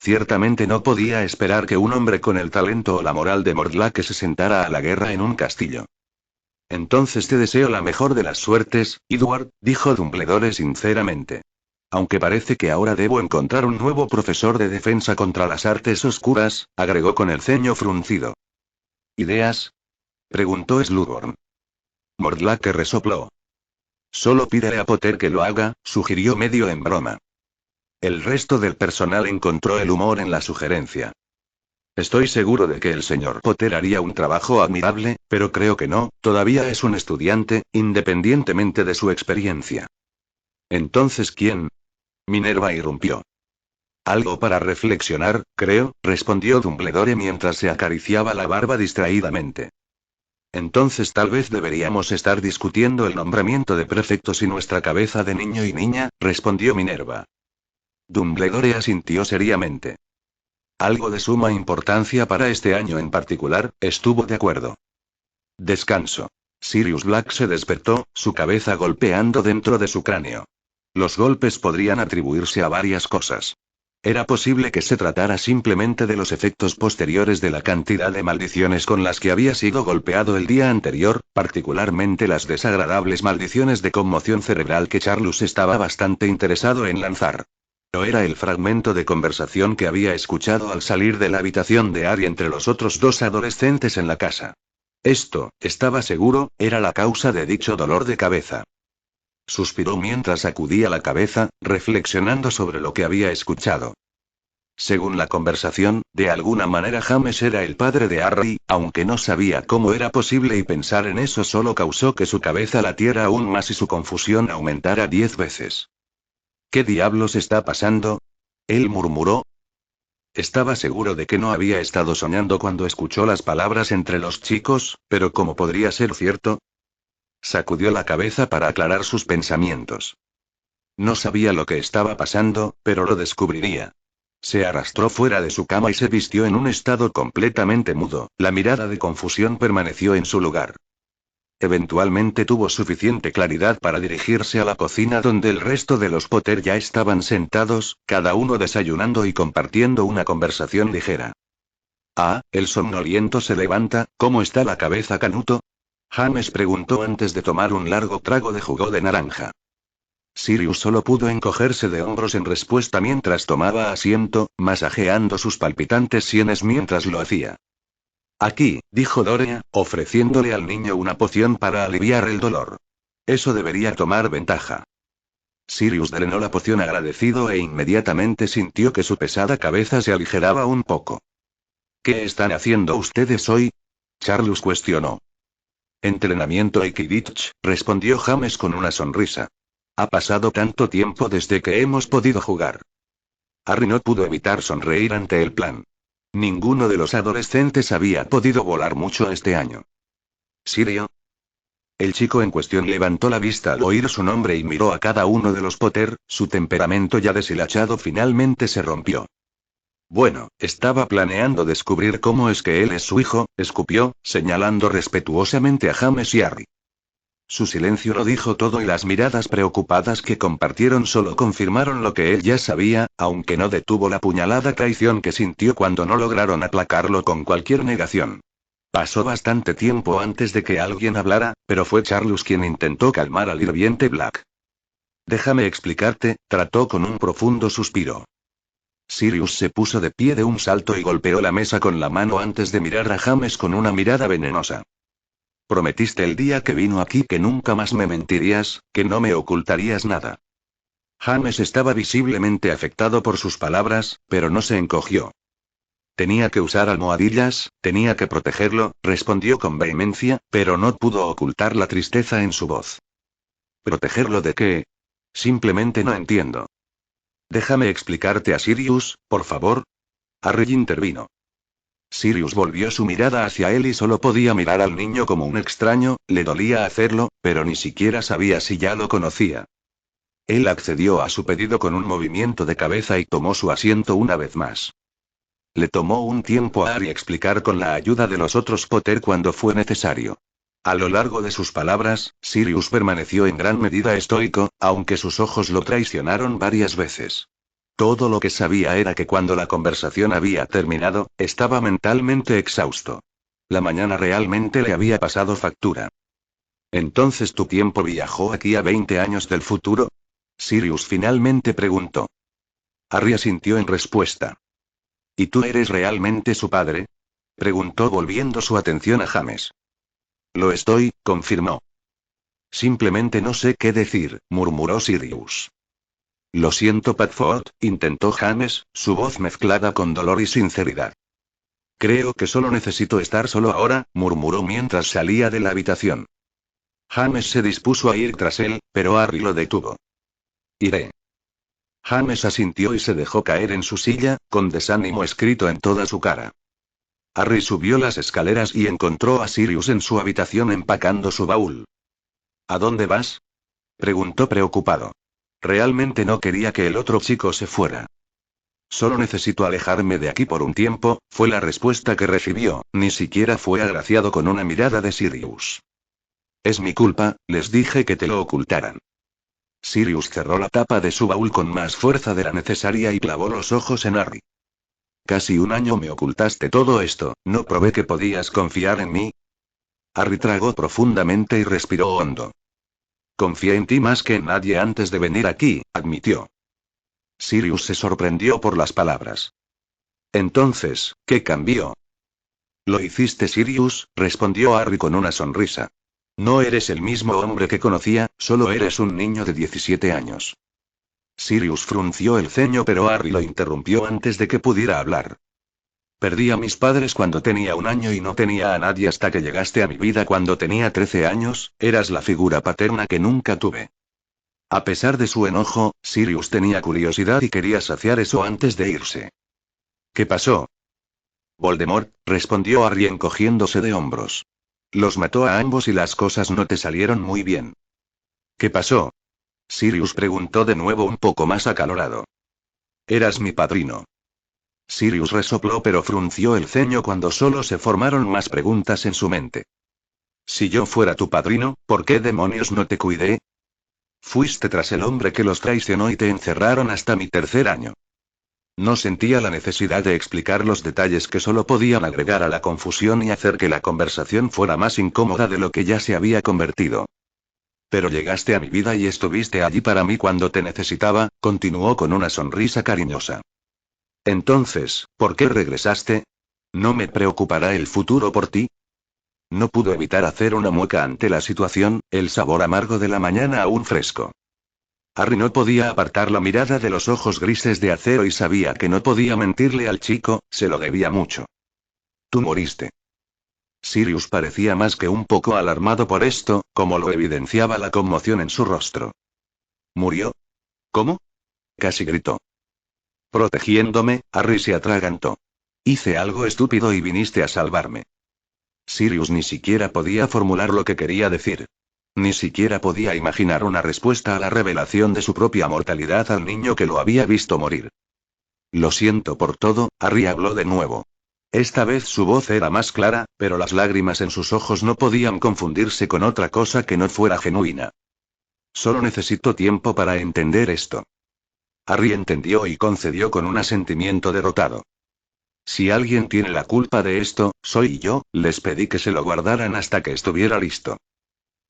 Ciertamente no podía esperar que un hombre con el talento o la moral de Mordlake se sentara a la guerra en un castillo. Entonces te deseo la mejor de las suertes, Edward, dijo Dumbledore sinceramente. Aunque parece que ahora debo encontrar un nuevo profesor de defensa contra las artes oscuras, agregó con el ceño fruncido. ¿Ideas? Preguntó Slughorn. Mordlake resopló. Solo pídele a Potter que lo haga, sugirió medio en broma. El resto del personal encontró el humor en la sugerencia. Estoy seguro de que el señor Potter haría un trabajo admirable, pero creo que no, todavía es un estudiante, independientemente de su experiencia. Entonces, ¿quién? Minerva irrumpió. Algo para reflexionar, creo, respondió Dumbledore mientras se acariciaba la barba distraídamente. Entonces tal vez deberíamos estar discutiendo el nombramiento de prefectos y nuestra cabeza de niño y niña, respondió Minerva. Dumbledore asintió seriamente. Algo de suma importancia para este año en particular, estuvo de acuerdo. Descanso. Sirius Black se despertó, su cabeza golpeando dentro de su cráneo. Los golpes podrían atribuirse a varias cosas. Era posible que se tratara simplemente de los efectos posteriores de la cantidad de maldiciones con las que había sido golpeado el día anterior, particularmente las desagradables maldiciones de conmoción cerebral que Charlus estaba bastante interesado en lanzar. O era el fragmento de conversación que había escuchado al salir de la habitación de Harry entre los otros dos adolescentes en la casa. Esto, estaba seguro, era la causa de dicho dolor de cabeza. Suspiró mientras sacudía la cabeza, reflexionando sobre lo que había escuchado. Según la conversación, de alguna manera James era el padre de Harry, aunque no sabía cómo era posible y pensar en eso solo causó que su cabeza latiera aún más y su confusión aumentara 10 veces. ¿Qué diablos está pasando? Él murmuró. Estaba seguro de que no había estado soñando cuando escuchó las palabras entre los chicos, pero ¿cómo podría ser cierto? Sacudió la cabeza para aclarar sus pensamientos. No sabía lo que estaba pasando, pero lo descubriría. Se arrastró fuera de su cama y se vistió en un estado completamente mudo, la mirada de confusión permaneció en su lugar. Eventualmente tuvo suficiente claridad para dirigirse a la cocina donde el resto de los Potter ya estaban sentados, cada uno desayunando y compartiendo una conversación ligera. Ah, el somnoliento se levanta, ¿cómo está la cabeza, Canuto? James preguntó antes de tomar un largo trago de jugo de naranja. Sirius solo pudo encogerse de hombros en respuesta mientras tomaba asiento, masajeando sus palpitantes sienes mientras lo hacía. Aquí, dijo Dorea, ofreciéndole al niño una poción para aliviar el dolor. Eso debería tomar ventaja. Sirius drenó la poción agradecido e inmediatamente sintió que su pesada cabeza se aligeraba un poco. ¿Qué están haciendo ustedes hoy? Charlus cuestionó. Entrenamiento y Quidditch, respondió James con una sonrisa. Ha pasado tanto tiempo desde que hemos podido jugar. Harry no pudo evitar sonreír ante el plan. Ninguno de los adolescentes había podido volar mucho este año. ¿Sirio? El chico en cuestión levantó la vista al oír su nombre y miró a cada uno de los Potter, su temperamento ya deshilachado finalmente se rompió. Bueno, estaba planeando descubrir cómo es que él es su hijo, escupió, señalando respetuosamente a James y Harry. Su silencio lo dijo todo y las miradas preocupadas que compartieron solo confirmaron lo que él ya sabía, aunque no detuvo la puñalada traición que sintió cuando no lograron aplacarlo con cualquier negación. Pasó bastante tiempo antes de que alguien hablara, pero fue Charlus quien intentó calmar al hirviente Black. Déjame explicarte, trató con un profundo suspiro. Sirius se puso de pie de un salto y golpeó la mesa con la mano antes de mirar a James con una mirada venenosa. Prometiste el día que vino aquí que nunca más me mentirías, que no me ocultarías nada. James estaba visiblemente afectado por sus palabras, pero no se encogió. Tenía que usar almohadillas, tenía que protegerlo, respondió con vehemencia, pero no pudo ocultar la tristeza en su voz. ¿Protegerlo de qué? Simplemente no entiendo. Déjame explicarte a Sirius, por favor. Harry intervino. Sirius volvió su mirada hacia él y solo podía mirar al niño como un extraño, le dolía hacerlo, pero ni siquiera sabía si ya lo conocía. Él accedió a su pedido con un movimiento de cabeza y tomó su asiento una vez más. Le tomó un tiempo a Harry explicar con la ayuda de los otros Potter cuando fue necesario. A lo largo de sus palabras, Sirius permaneció en gran medida estoico, aunque sus ojos lo traicionaron varias veces. Todo lo que sabía era que cuando la conversación había terminado, estaba mentalmente exhausto. La mañana realmente le había pasado factura. ¿Entonces tu tiempo viajó aquí a 20 años del futuro? Sirius finalmente preguntó. Harry asintió en respuesta. ¿Y tú eres realmente su padre? Preguntó volviendo su atención a James. Lo estoy, confirmó. Simplemente no sé qué decir, murmuró Sirius. Lo siento, Padfoot, intentó James, su voz mezclada con dolor y sinceridad. Creo que solo necesito estar solo ahora, murmuró mientras salía de la habitación. James se dispuso a ir tras él, pero Harry lo detuvo. Iré. James asintió y se dejó caer en su silla, con desánimo escrito en toda su cara. Harry subió las escaleras y encontró a Sirius en su habitación empacando su baúl. ¿A dónde vas? Preguntó preocupado. Realmente no quería que el otro chico se fuera. Solo necesito alejarme de aquí por un tiempo, fue la respuesta que recibió, ni siquiera fue agraciado con una mirada de Sirius. Es mi culpa, les dije que te lo ocultaran. Sirius cerró la tapa de su baúl con más fuerza de la necesaria y clavó los ojos en Harry. Casi un año me ocultaste todo esto, ¿no probé que podías confiar en mí? Harry tragó profundamente y respiró hondo. Confié en ti más que en nadie antes de venir aquí, admitió. Sirius se sorprendió por las palabras. Entonces, ¿qué cambió? Lo hiciste, Sirius, respondió Harry con una sonrisa. No eres el mismo hombre que conocía, solo eres un niño de 17 años. Sirius frunció el ceño, pero Harry lo interrumpió antes de que pudiera hablar. Perdí a mis padres cuando tenía 1 año y no tenía a nadie hasta que llegaste a mi vida cuando tenía 13 años, eras la figura paterna que nunca tuve. A pesar de su enojo, Sirius tenía curiosidad y quería saciar eso antes de irse. ¿Qué pasó? Voldemort, respondió Harry encogiéndose de hombros. Los mató a ambos y las cosas no te salieron muy bien. ¿Qué pasó? Sirius preguntó de nuevo un poco más acalorado. Eras mi padrino. Sirius resopló pero frunció el ceño cuando solo se formaron más preguntas en su mente. Si yo fuera tu padrino, ¿por qué demonios no te cuidé? Fuiste tras el hombre que los traicionó y te encerraron hasta mi tercer año. No sentía la necesidad de explicar los detalles que solo podían agregar a la confusión y hacer que la conversación fuera más incómoda de lo que ya se había convertido. Pero llegaste a mi vida y estuviste allí para mí cuando te necesitaba, continuó con una sonrisa cariñosa. Entonces, ¿por qué regresaste? ¿No me preocupará el futuro por ti? No pudo evitar hacer una mueca ante la situación, el sabor amargo de la mañana aún fresco. Harry no podía apartar la mirada de los ojos grises de acero y sabía que no podía mentirle al chico, se lo debía mucho. Tú moriste. Sirius parecía más que un poco alarmado por esto, como lo evidenciaba la conmoción en su rostro. ¿Murió? ¿Cómo? Casi gritó. Protegiéndome, Harry se atragantó. Hice algo estúpido y viniste a salvarme. Sirius ni siquiera podía formular lo que quería decir. Ni siquiera podía imaginar una respuesta a la revelación de su propia mortalidad al niño que lo había visto morir. Lo siento por todo, Harry habló de nuevo. Esta vez su voz era más clara, pero las lágrimas en sus ojos no podían confundirse con otra cosa que no fuera genuina. Solo necesito tiempo para entender esto. Harry entendió y concedió con un asentimiento derrotado. Si alguien tiene la culpa de esto, soy yo, les pedí que se lo guardaran hasta que estuviera listo.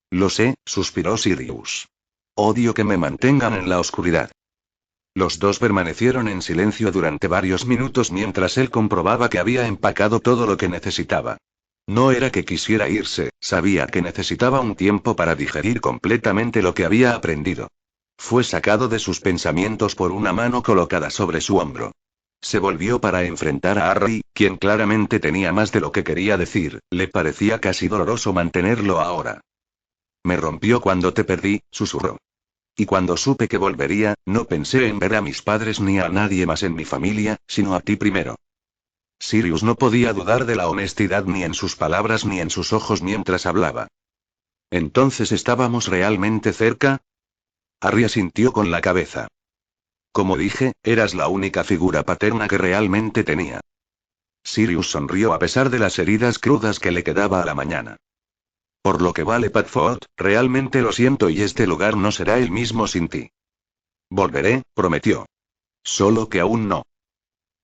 Lo sé, suspiró Sirius. Odio que me mantengan en la oscuridad. Los dos permanecieron en silencio durante varios minutos mientras él comprobaba que había empacado todo lo que necesitaba. No era que quisiera irse, sabía que necesitaba un tiempo para digerir completamente lo que había aprendido. Fue sacado de sus pensamientos por una mano colocada sobre su hombro. Se volvió para enfrentar a Harry, quien claramente tenía más de lo que quería decir, le parecía casi doloroso mantenerlo ahora. Me rompió cuando te perdí, susurró. Y cuando supe que volvería, no pensé en ver a mis padres ni a nadie más en mi familia, sino a ti primero. Sirius no podía dudar de la honestidad ni en sus palabras ni en sus ojos mientras hablaba. ¿Entonces estábamos realmente cerca? Harry asintió con la cabeza. Como dije, eras la única figura paterna que realmente tenía. Sirius sonrió a pesar de las heridas crudas que le quedaba a la mañana. Por lo que vale, Padfoot, realmente lo siento y este lugar no será el mismo sin ti. Volveré, prometió. Solo que aún no.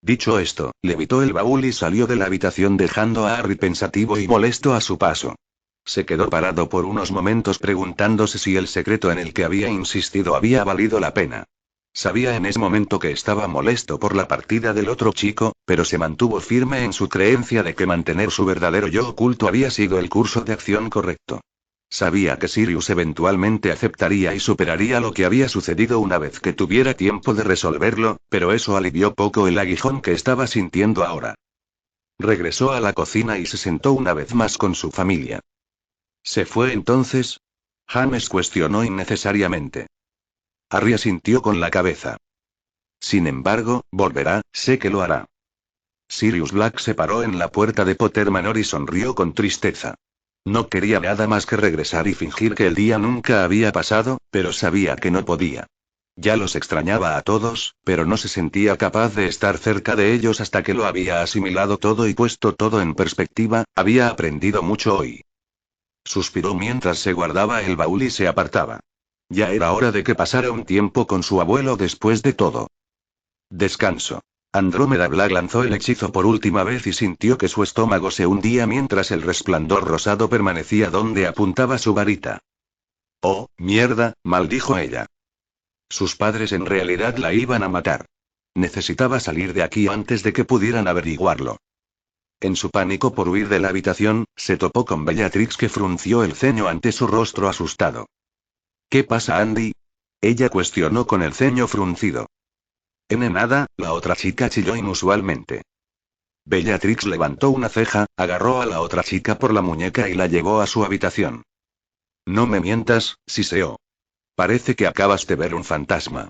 Dicho esto, levitó el baúl y salió de la habitación dejando a Harry pensativo y molesto a su paso. Se quedó parado por unos momentos preguntándose si el secreto en el que había insistido había valido la pena. Sabía en ese momento que estaba molesto por la partida del otro chico, pero se mantuvo firme en su creencia de que mantener su verdadero yo oculto había sido el curso de acción correcto. Sabía que Sirius eventualmente aceptaría y superaría lo que había sucedido una vez que tuviera tiempo de resolverlo, pero eso alivió poco el aguijón que estaba sintiendo ahora. Regresó a la cocina y se sentó una vez más con su familia. ¿Se fue entonces? James cuestionó innecesariamente. Harry asintió con la cabeza. Sin embargo, volverá, sé que lo hará. Sirius Black se paró en la puerta de Potter Manor y sonrió con tristeza. No quería nada más que regresar y fingir que el día nunca había pasado, pero sabía que no podía. Ya los extrañaba a todos, pero no se sentía capaz de estar cerca de ellos hasta que lo había asimilado todo y puesto todo en perspectiva, había aprendido mucho hoy. Suspiró mientras se guardaba el baúl y se apartaba. Ya era hora de que pasara un tiempo con su abuelo después de todo. Descanso. Andrómeda Black lanzó el hechizo por última vez y sintió que su estómago se hundía mientras el resplandor rosado permanecía donde apuntaba su varita. Oh, mierda, maldijo ella. Sus padres en realidad la iban a matar. Necesitaba salir de aquí antes de que pudieran averiguarlo. En su pánico por huir de la habitación, se topó con Bellatrix que frunció el ceño ante su rostro asustado. ¿Qué pasa, Andy? Ella cuestionó con el ceño fruncido. Nada, la otra chica chilló inusualmente. Bellatrix levantó una ceja, agarró a la otra chica por la muñeca y la llevó a su habitación. No me mientas, siseó. Parece que acabas de ver un fantasma.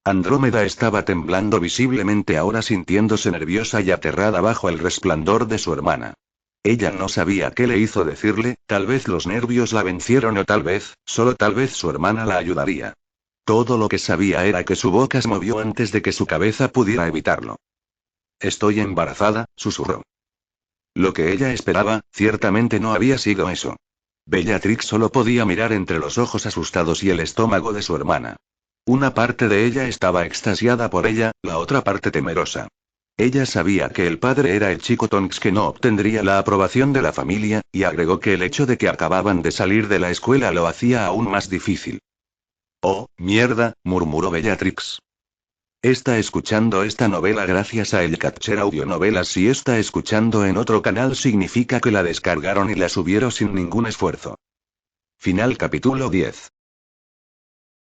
Andrómeda estaba temblando visiblemente ahora sintiéndose nerviosa y aterrada bajo el resplandor de su hermana. Ella no sabía qué le hizo decirle, tal vez los nervios la vencieron o tal vez, solo tal vez su hermana la ayudaría. Todo lo que sabía era que su boca se movió antes de que su cabeza pudiera evitarlo. Estoy embarazada, susurró. Lo que ella esperaba, ciertamente no había sido eso. Bellatrix solo podía mirar entre los ojos asustados y el estómago de su hermana. Una parte de ella estaba extasiada por ella, la otra parte temerosa. Ella sabía que el padre era el chico Tonks que no obtendría la aprobación de la familia, y agregó que el hecho de que acababan de salir de la escuela lo hacía aún más difícil. Oh, mierda, murmuró Bellatrix. Está escuchando esta novela gracias a El Catcher Audionovelas. Si está escuchando en otro canal significa que la descargaron y la subieron sin ningún esfuerzo. Final capítulo 10.